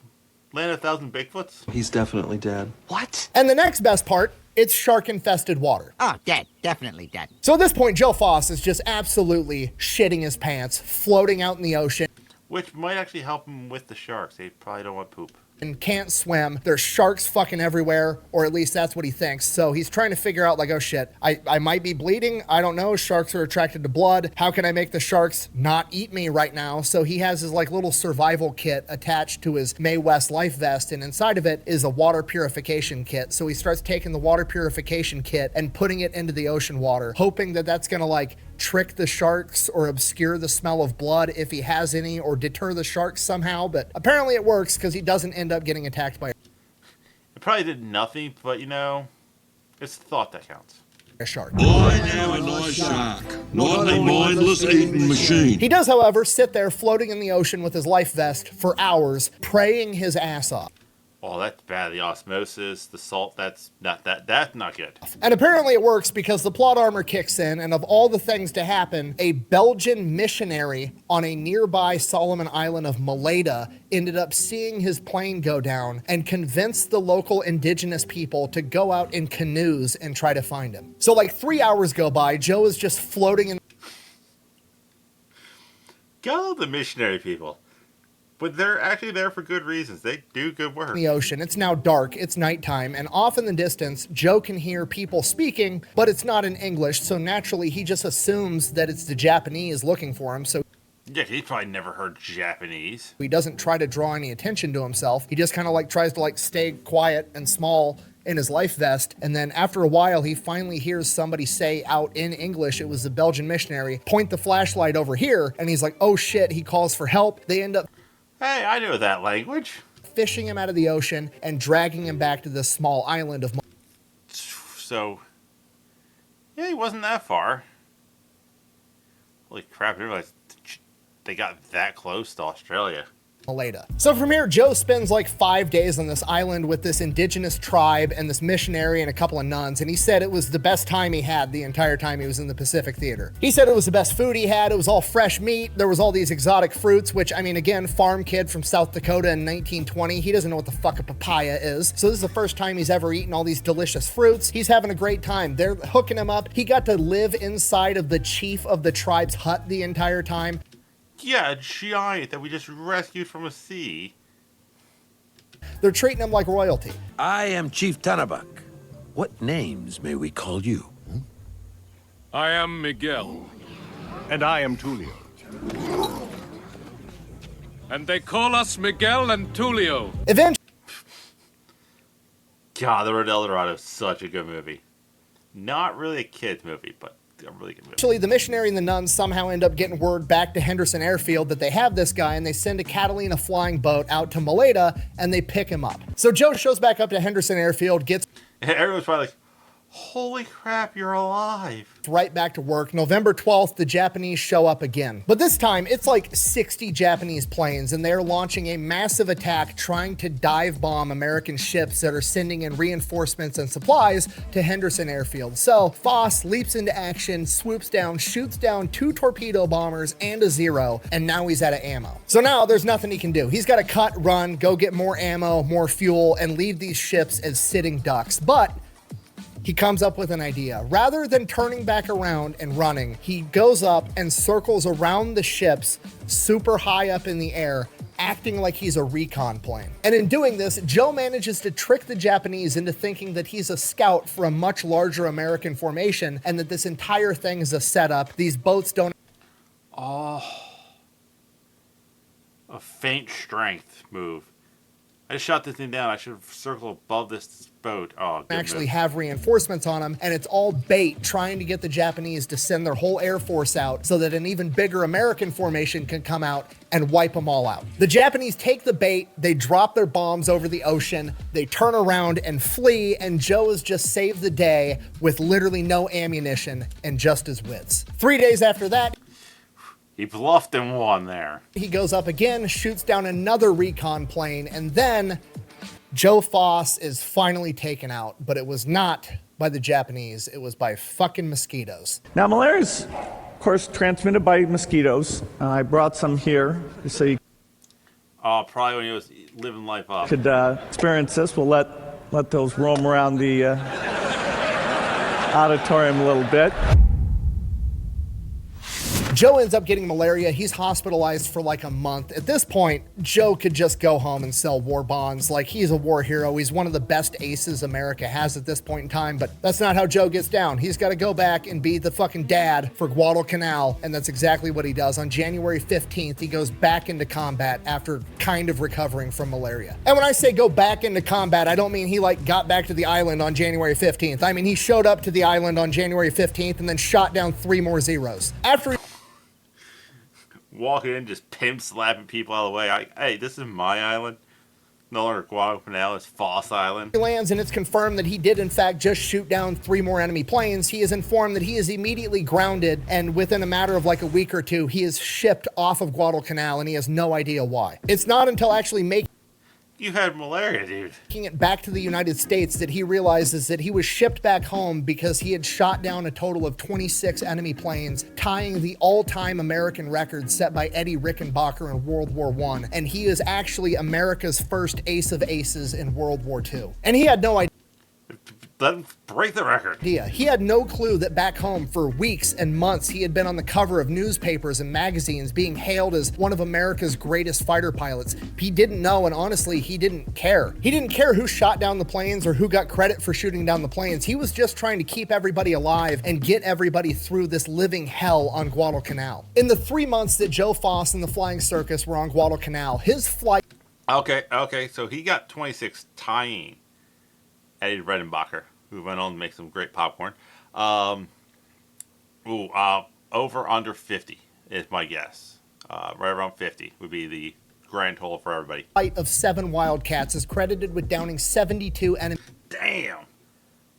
Land of 1,000 Bigfoots. He's definitely dead. What? And the next best part, it's shark-infested water. Oh, dead. Definitely dead. So at this point, Joe Foss is just absolutely shitting his pants, floating out in the ocean. Which might actually help him with the sharks. They probably don't want poop. And can't swim. There's sharks fucking everywhere, or at least that's what he thinks. So he's trying to figure out like, oh shit, I might be bleeding. I don't know. Sharks are attracted to blood. How can I make the sharks not eat me right now? So he has his like little survival kit attached to his Mae West life vest, and inside of it is a water purification kit. So he starts taking the water purification kit and putting it into the ocean water, hoping that that's gonna like trick the sharks or obscure the smell of blood if he has any, or deter the sharks somehow. But apparently it works because he doesn't end up getting attacked by It probably did nothing, but you know, it's the thought that counts. a shark. Boy, now a nice shark, not a mindless eating machine. He does, however, sit there floating in the ocean with his life vest for hours, praying his ass off. Oh, that's bad. The osmosis, the salt, that's not good. And apparently it works because the plot armor kicks in, and of all the things to happen, a Belgian missionary on a nearby Solomon island of Maleta ended up seeing his plane go down and convinced the local indigenous people to go out in canoes and try to find him. So like 3 hours go by, Joe is just floating in Gotta love the missionary people. But they're actually there for good reasons. They do good work. the ocean. It's now dark, it's nighttime, and off in the distance, Joe can hear people speaking, but it's not in English, so naturally he just assumes that it's the Japanese looking for him, so Yeah, he probably never heard Japanese. he doesn't try to draw any attention to himself. He just kind of like tries to like stay quiet and small in his life vest, and then after a while he finally hears somebody say out in English, it was the Belgian missionary, point the flashlight over here, and he's like, oh shit, he calls for help. They end up Hey, I know that language. fishing him out of the ocean and dragging him back to this small island of So, yeah, he wasn't that far. Holy crap, I didn't realize they got that close to Australia. Maleta. So from here, Joe spends like 5 days on this island with this indigenous tribe and this missionary and a couple of nuns, and he said it was the best time he had the entire time he was in the Pacific Theater. He said it was the best food he had. It was all fresh meat. There was all these exotic fruits, which, I mean, again, farm kid from South Dakota in 1920, he doesn't know what the fuck a papaya is. So this is the first time he's ever eaten all these delicious fruits. He's having a great time. They're hooking him up. He got to live inside of the chief of the tribe's hut the entire time. Yeah, a giant that we just rescued from a sea. They're treating him like royalty. I am Chief Tanabuck. What names may we call you? I am Miguel. And I am Tulio. And they call us Miguel and Tulio. Eventually, God, The Road to El Dorado is such a good movie. Not really a kid's movie, but a really good movie. Actually, the missionary and the nuns somehow end up getting word back to Henderson Airfield that they have this guy, and they send a Catalina flying boat out to Maleta, and they pick him up. So Joe shows back up to Henderson Airfield, gets Everyone's probably like, Holy crap, you're alive. Right back to work. November 12th, the Japanese show up again. But this time, it's like 60 Japanese planes, and they're launching a massive attack trying to dive bomb American ships that are sending in reinforcements and supplies to Henderson Airfield. So Foss leaps into action, swoops down, shoots down 2 torpedo bombers and a Zero, and now he's out of ammo. So now there's nothing he can do. He's got to cut, run, go get more ammo, more fuel, and leave these ships as sitting ducks. But he comes up with an idea. Rather than turning back around and running, he goes up and circles around the ships super high up in the air, acting like he's a recon plane. And in doing this, Joe manages to trick the Japanese into thinking that he's a scout for a much larger American formation and that this entire thing is a setup. These boats don't... Oh. A faint strength move. I just shot this thing down. I should have circled above this boat. Oh, good actually move. have reinforcements on them, and it's all bait trying to get the Japanese to send their whole air force out so that an even bigger American formation can come out and wipe them all out. The Japanese take the bait, they drop their bombs over the ocean, they turn around and flee, and Joe has just saved the day with literally no ammunition and just his wits. 3 days after that, he bluffed and won there. he goes up again, shoots down another recon plane, and then Joe Foss is finally taken out, but it was not by the Japanese, it was by fucking mosquitoes. Now, malaria is, of course, transmitted by mosquitoes. I brought some here so you Probably when he was living life up. could experience this. We'll let those roam around the auditorium a little bit. Joe ends up getting malaria. He's hospitalized for like a month. At this point, Joe could just go home and sell war bonds. Like, he's a war hero. He's one of the best aces America has at this point in time, but that's not how Joe gets down. He's got to go back and be the fucking dad for Guadalcanal, and that's exactly what he does. On January 15th, he goes back into combat after kind of recovering from malaria. And when I say go back into combat, I don't mean he like got back to the island on January 15th. I mean, he showed up to the island on January 15th and then shot down 3 more Zeros. After Walking in, just pimp slapping people out of the way. Hey, this is my island. No longer Guadalcanal, it's Foss Island. he lands and it's confirmed that he did in fact just shoot down 3 more enemy planes, he is informed that he is immediately grounded, and within a matter of like a week or 2, he is shipped off of Guadalcanal and he has no idea why. It's not until actually making You had malaria, dude. it back to the United States that he realizes that he was shipped back home because he had shot down a total of 26 enemy planes, tying the all-time American record set by Eddie Rickenbacker in World War I, and he is actually America's first ace of aces in World War II. And he had no idea. Let him break the record. He had no clue that back home for weeks and months he had been on the cover of newspapers and magazines being hailed as one of America's greatest fighter pilots. He didn't know, and honestly, he didn't care. He didn't care who shot down the planes or who got credit for shooting down the planes. He was just trying to keep everybody alive and get everybody through this living hell on Guadalcanal. In the 3 months that Joe Foss and the Flying Circus were on Guadalcanal, his flight... Okay, so he got 26 tying Eddie Redenbacher, who went on to make some great popcorn. Over under 50 is my guess. Right around 50 would be the grand total for everybody. Flight of 7 Wildcats is credited with downing 72 enemy... Damn!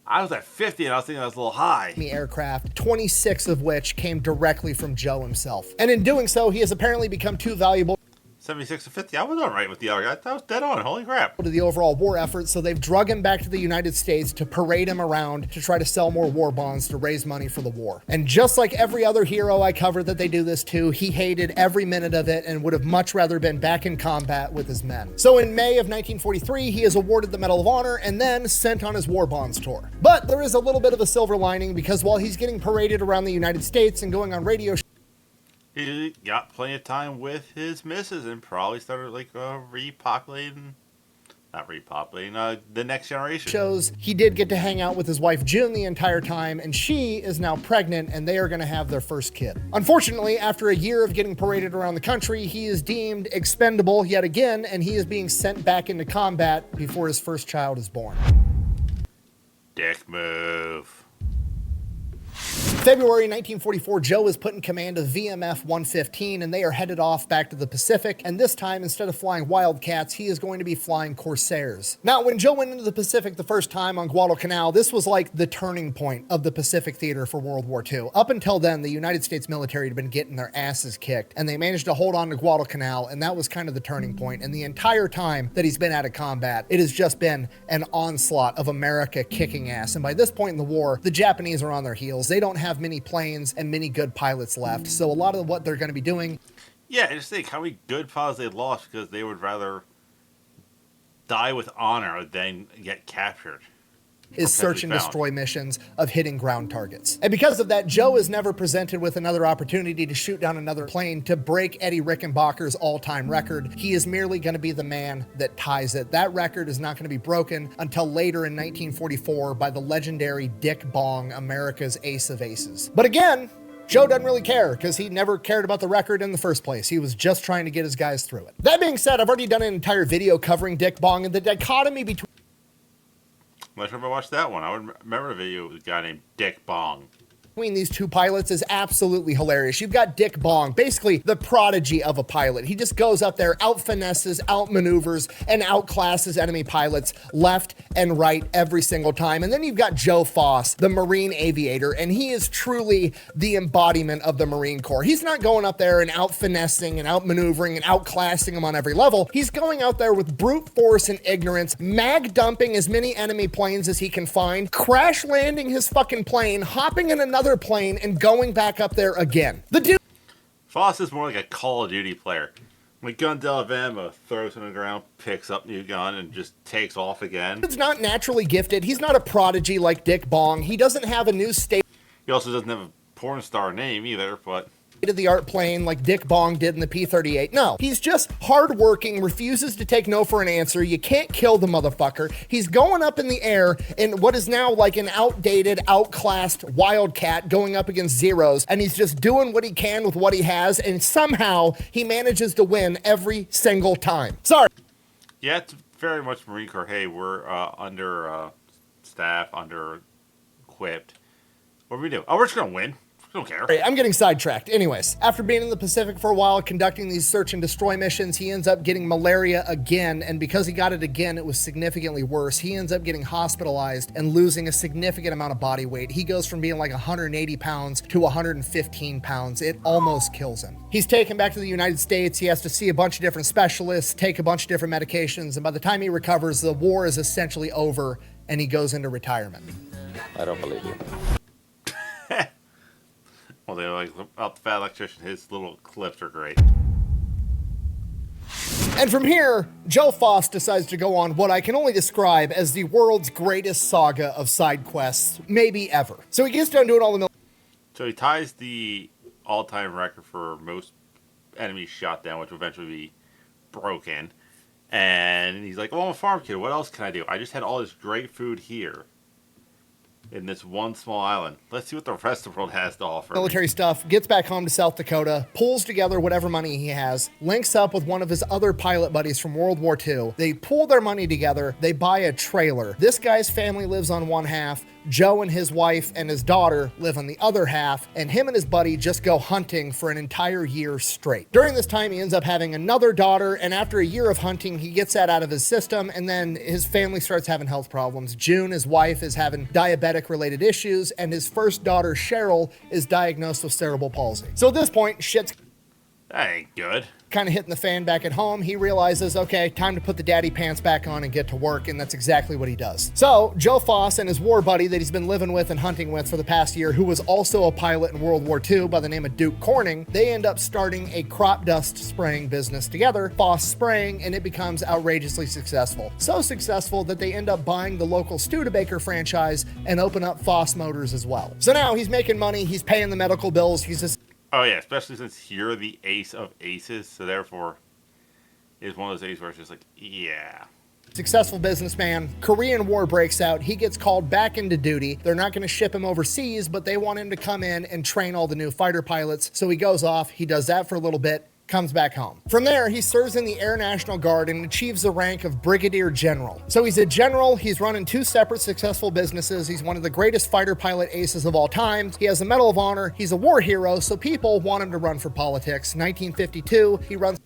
I was at 50 and I was thinking that was a little high. Aircraft, 26 of which came directly from Joe himself. And in doing so, he has apparently become too valuable 76 to 50. I was all right with the other guy. That was dead on. Holy crap. to the overall war effort, so they've drug him back to the United States to parade him around to try to sell more war bonds to raise money for the war. And just like every other hero I covered that they do this to, he hated every minute of it and would have much rather been back in combat with his men. So in May of 1943, he is awarded the Medal of Honor and then sent on his war bonds tour. But there is a little bit of a silver lining, because while he's getting paraded around the United States and going on radio He got plenty of time with his missus and probably started repopulating the next generation. shows, he did get to hang out with his wife June the entire time, and she is now pregnant and they are going to have their first kid. Unfortunately, after a year of getting paraded around the country, he is deemed expendable yet again, and he is being sent back into combat before his first child is born. Dick move. February 1944, Joe is put in command of VMF 115, and they are headed off back to the Pacific, and this time, instead of flying Wildcats, he is going to be flying Corsairs. Now, when Joe went into the Pacific the first time on Guadalcanal, this was like the turning point of the Pacific theater for World War II. Up until then, the United States military had been getting their asses kicked, and they managed to hold on to Guadalcanal, and that was kind of the turning point. And the entire time that he's been out of combat, it has just been an onslaught of America kicking ass. And by this point in the war, the Japanese are on their heels. They don't have many planes and many good pilots left. So a lot of what they're going to be doing... Yeah, I just think how many good pilots they lost because they would rather die with honor than get captured. Is search and destroy missions of hitting ground targets. And because of that, Joe is never presented with another opportunity to shoot down another plane to break Eddie Rickenbacker's all-time record. He is merely going to be the man that ties it. That record is not going to be broken until later in 1944 by the legendary Dick Bong, America's ace of aces. But again, Joe doesn't really care because he never cared about the record in the first place. He was just trying to get his guys through it. That being said, I've already done an entire video covering Dick Bong and the dichotomy between... I'm not sure if I watched that one. I would remember a video with a guy named Dick Bong. Between these two pilots is absolutely hilarious. You've got Dick Bong, basically the prodigy of a pilot. He just goes up there, out-finesses, out-maneuvers, and outclasses enemy pilots left and right every single time. And then you've got Joe Foss, the Marine aviator, and he is truly the embodiment of the Marine Corps. He's not going up there and out-finessing and out-maneuvering and outclassing them on every level. He's going out there with brute force and ignorance, mag-dumping as many enemy planes as he can find, crash-landing his fucking plane, hopping in another plane and going back up there again. The dude... Foss is more like a Call of Duty player. When guns out of ammo, throws it on the ground, picks up new gun, and just takes off again. He's not naturally gifted. He's not a prodigy like Dick Bong. He doesn't have a new state... He also doesn't have a porn star name either, but... the art plane like Dick Bong did in the P-38. No, he's just hardworking, refuses to take no for an answer. You can't kill the motherfucker. He's going up in the air in what is now like an outdated, outclassed Wildcat going up against Zeros, and he's just doing what he can with what he has, and somehow he manages to win every single time. Sorry. Yeah, it's very much Marine Corps. Hey, we're under staff, under equipped. What do we do? Oh, we're just going to win. I don't care. I'm getting sidetracked. Anyways, after being in the Pacific for a while, conducting these search and destroy missions, he ends up getting malaria again, and because he got it again, it was significantly worse. He ends up getting hospitalized and losing a significant amount of body weight. He goes from being like 180 pounds to 115 pounds. It almost kills him. He's taken back to the United States. He has to see a bunch of different specialists, take a bunch of different medications, and by the time he recovers, the war is essentially over, and he goes into retirement. I don't believe you. Well, they're like, about the fat electrician, his little clips are great. And from here, Joe Foss decides to go on what I can only describe as the world's greatest saga of side quests, maybe ever. So he gets done doing all the So he ties the all-time record for most enemies shot down, which will eventually be broken. And he's like, well, I'm a farm kid. What else can I do? I just had all this great food here in this one small island. Let's see what the rest of the world has to offer. military stuff, gets back home to South Dakota, pulls together whatever money he has, links up with one of his other pilot buddies from World War II. They pool their money together. They buy a trailer. This guy's family lives on one half. Joe and his wife and his daughter live on the other half, and him and his buddy just go hunting for an entire year straight. During this time, he ends up having another daughter, and after a year of hunting, he gets that out of his system, and then his family starts having health problems. June, his wife, is having diabetic-related issues, and his first daughter, Cheryl, is diagnosed with cerebral palsy. So at this point, shit's That ain't good. kind of hitting the fan back at home. He realizes, okay, time to put the daddy pants back on and get to work, and that's exactly what he does. So Joe Foss and his war buddy that he's been living with and hunting with for the past year, who was also a pilot in World War II by the name of Duke Corning, they end up starting a crop dust spraying business together, Foss Spraying, and it becomes outrageously successful. So successful that they end up buying the local Studebaker franchise and open up Foss Motors as well. So now he's making money, he's paying the medical bills, he's just... Oh, yeah, especially since you're the ace of aces, so therefore it's one of those aces where it's just like, yeah. Successful businessman. Korean War breaks out. He gets called back into duty. They're not going to ship him overseas, but they want him to come in and train all the new fighter pilots. So he goes off. He does that for a little bit, comes back home. From there, he serves in the Air National Guard and achieves the rank of Brigadier General. So he's a general, he's running 2 separate successful businesses, he's one of the greatest fighter pilot aces of all time, he has a Medal of Honor, he's a war hero, so people want him to run for politics. 1952, he runs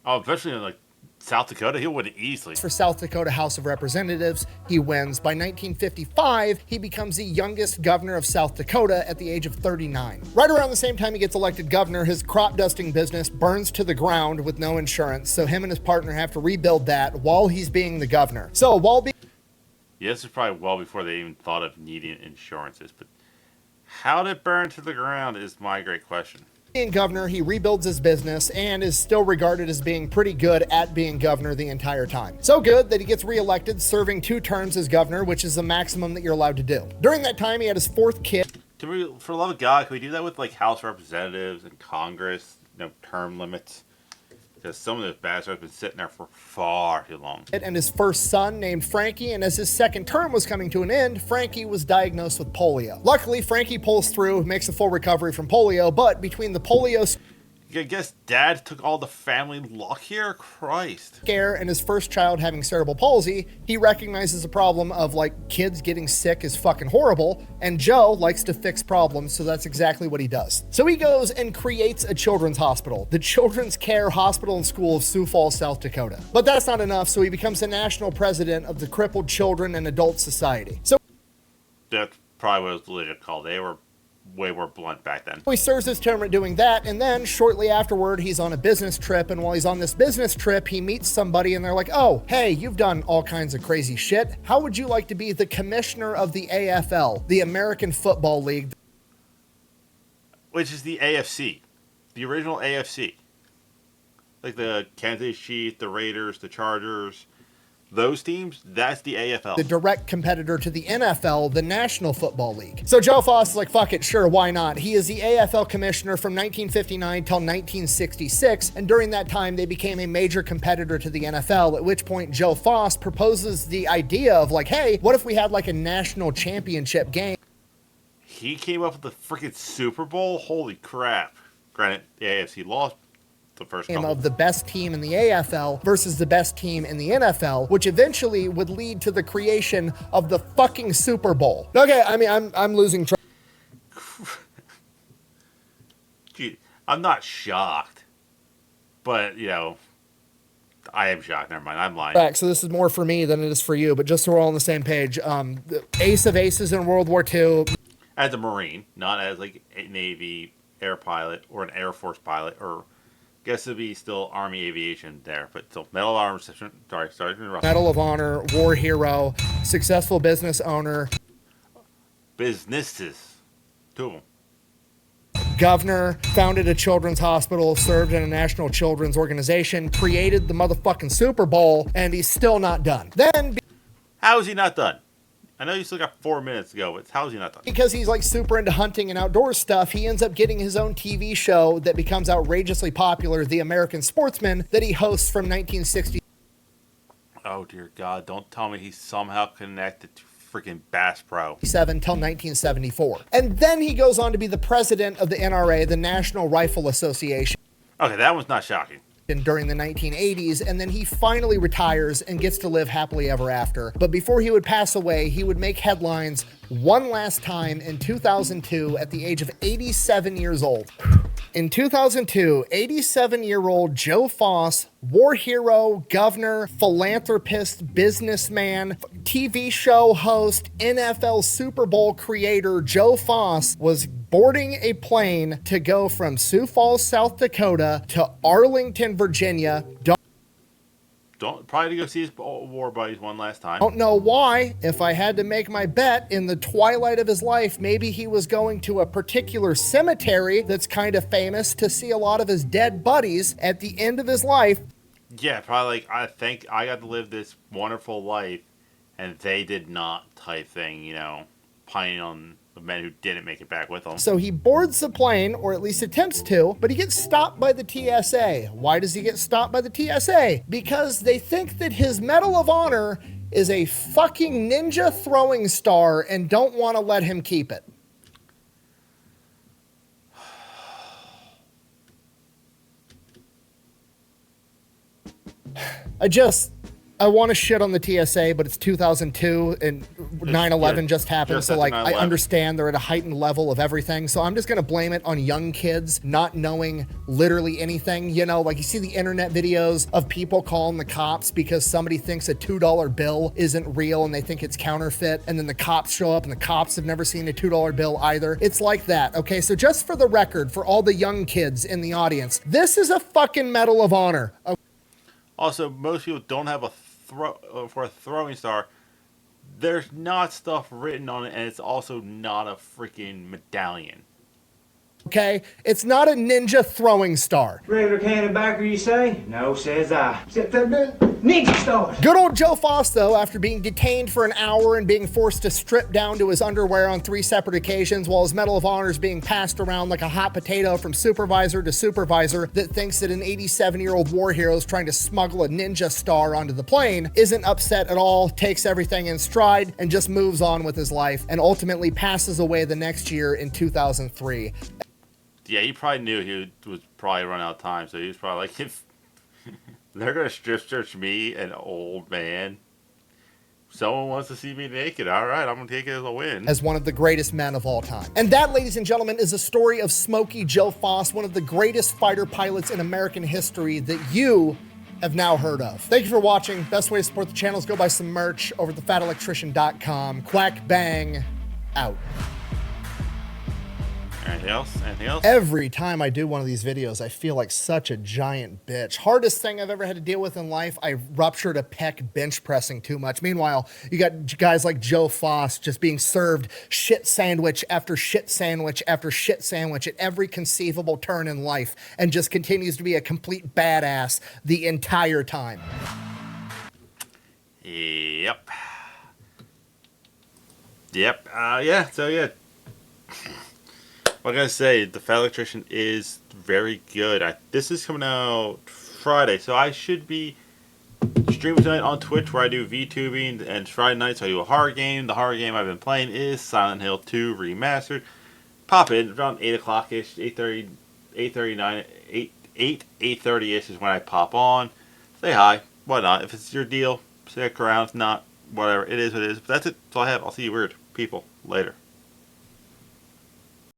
especially in like South Dakota, he'll win easily. for South Dakota House of Representatives. He wins. By 1955, he becomes the youngest governor of South Dakota at the age of 39. Right around the same time he gets elected governor, his crop dusting business burns to the ground with no insurance, so him and his partner have to rebuild that while he's being the governor. So while being Yeah, this is probably well before they even thought of needing insurances, but how did it burn to the ground is my great question. governor, he rebuilds his business and is still regarded as being pretty good at being governor the entire time. So good that he gets reelected, serving 2 terms as governor, which is the maximum that you're allowed to do. During that time, he had his 4th kid. For the love of God, can we do that with like House Representatives and Congress? Term limits. Because some of those bastards have been sitting there for far too long. And his first son named Frankie, and as his 2nd term was coming to an end, Frankie was diagnosed with polio. Luckily, Frankie pulls through, makes a full recovery from polio, but between the polio I guess Dad took all the family luck here? Christ. scare and his first child having cerebral palsy, he recognizes the problem of like kids getting sick is fucking horrible, and Joe likes to fix problems, so that's exactly what he does. So he goes and creates a children's hospital, the Children's Care Hospital and School of Sioux Falls, South Dakota. But that's not enough, so he becomes the national president of the Crippled Children and Adult Society. So That's probably what it was legit called. They were way more blunt back then. he serves his term at doing that, and then shortly afterward, he's on a business trip, and while he's on this business trip, he meets somebody, and they're like, oh, hey, you've done all kinds of crazy shit. How would you like to be the commissioner of the AFL, the American Football League? Which is the AFC. The original AFC. Like the Kansas City Chiefs, the Raiders, the Chargers. Those teams, that's the AFL. The direct competitor to the NFL, the National Football League. So Joe Foss is like, fuck it, sure, why not? He is the AFL commissioner from 1959 till 1966, and during that time, they became a major competitor to the NFL, at which point Joe Foss proposes the idea of like, hey, what if we had like a national championship game? He came up with the freaking Super Bowl? Holy crap. Granted, the AFC lost the first couple. Of the best team in the AFL versus the best team in the NFL, which eventually would lead to the creation of the fucking Super Bowl. Okay, I mean, I'm losing track. Gee, I'm not shocked. But, I am shocked. Never mind, I'm lying. So this is more for me than it is for you, but just so we're all on the same page. The ace of aces in World War II. As a Marine, not as like a Navy air pilot or an Air Force pilot, or guess it'd be still Army aviation there, but still Medal of Honor recipient. Sorry, Medal of Honor, war hero, successful business owner. Businesses. 2 of them. Governor, founded a children's hospital, served in a national children's organization, created the motherfucking Super Bowl, and he's still not done. Then, how is he not done? I know you still got 4 minutes to go, but how is he not done? Because he's like super into hunting and outdoor stuff, he ends up getting his own TV show that becomes outrageously popular, The American Sportsman, that he hosts from 1960. Oh dear God, don't tell me he's somehow connected to freaking Bass Pro. 7 till 1974. And then he goes on to be the president of the NRA, the National Rifle Association. Okay, that one's not shocking. During the 1980s, and then he finally retires and gets to live happily ever after. But before he would pass away, he would make headlines one last time in 2002 at the age of 87 years old. In 2002, 87-year-old Joe Foss, war hero, governor, philanthropist, businessman, TV show host, NFL Super Bowl creator Joe Foss was boarding a plane to go from Sioux Falls, South Dakota to Arlington, Virginia. Don't probably to go see his war buddies one last time. Don't know why. If I had to make my bet, in the twilight of his life, maybe he was going to a particular cemetery that's kind of famous to see a lot of his dead buddies at the end of his life. Yeah, probably like, I think I got to live this wonderful life and they did not type thing, pining on the men who didn't make it back with him. So he boards the plane, or at least attempts to, but he gets stopped by the TSA. Why does he get stopped by the TSA? Because they think that his Medal of Honor is a fucking ninja throwing star and don't want to let him keep it. I want to shit on the TSA, but it's 2002 and 9/11 just happened. just So like, after I 9/11. understand they're at a heightened level of everything. So I'm just going to blame it on young kids not knowing literally anything. You know, like you see the internet videos of people calling the cops because somebody thinks a $2 bill isn't real and they think it's counterfeit. And then the cops show up and the cops have never seen a $2 bill either. It's like that. Okay. So just for the record, for all the young kids in the audience, this is a fucking Medal of Honor. Also, most people don't have for a throwing star. There's not stuff written on it, and it's also not a freaking medallion. Okay, it's not a ninja throwing star. Regular cannon you say? No, says I. Except that ninja stars. Good old Joe Foss, though, after being detained for an hour and being forced to strip down to his underwear on 3 separate occasions while his Medal of Honor is being passed around like a hot potato from supervisor to supervisor that thinks that an 87-year-old war hero is trying to smuggle a ninja star onto the plane, isn't upset at all, takes everything in stride, and just moves on with his life, and ultimately passes away the next year in 2003. Yeah, he probably knew he was probably run out of time, so he was probably like, if they're going to strip search me, an old man, someone wants to see me naked, all right, I'm going to take it as a win. As one of the greatest men of all time. And that, ladies and gentlemen, is a story of Smokey Joe Foss, one of the greatest fighter pilots in American history that you have now heard of. Thank you for watching. Best way to support the channel is go buy some merch over at thefatelectrician.com. Quack bang, out. Anything else? Anything else? Every time I do one of these videos, I feel like such a giant bitch. Hardest thing I've ever had to deal with in life, I ruptured a pec bench pressing too much. Meanwhile, you got guys like Joe Foss just being served shit sandwich after shit sandwich after shit sandwich at every conceivable turn in life and just continues to be a complete badass the entire time. Yep. Yep. Yeah, so yeah. Like I say, The Fat Electrician is very good. This is coming out Friday, so I should be streaming tonight on Twitch where I do VTubing, and Friday nights I do a horror game. The horror game I've been playing is Silent Hill 2 Remastered. Pop in around 8 o'clock-ish, 8:30, 8:39, 8:30-ish is when I pop on. Say hi, why not? If it's your deal, stick around. If not, whatever. It is what it is. But that's it. That's all I have. I'll see you weird people later.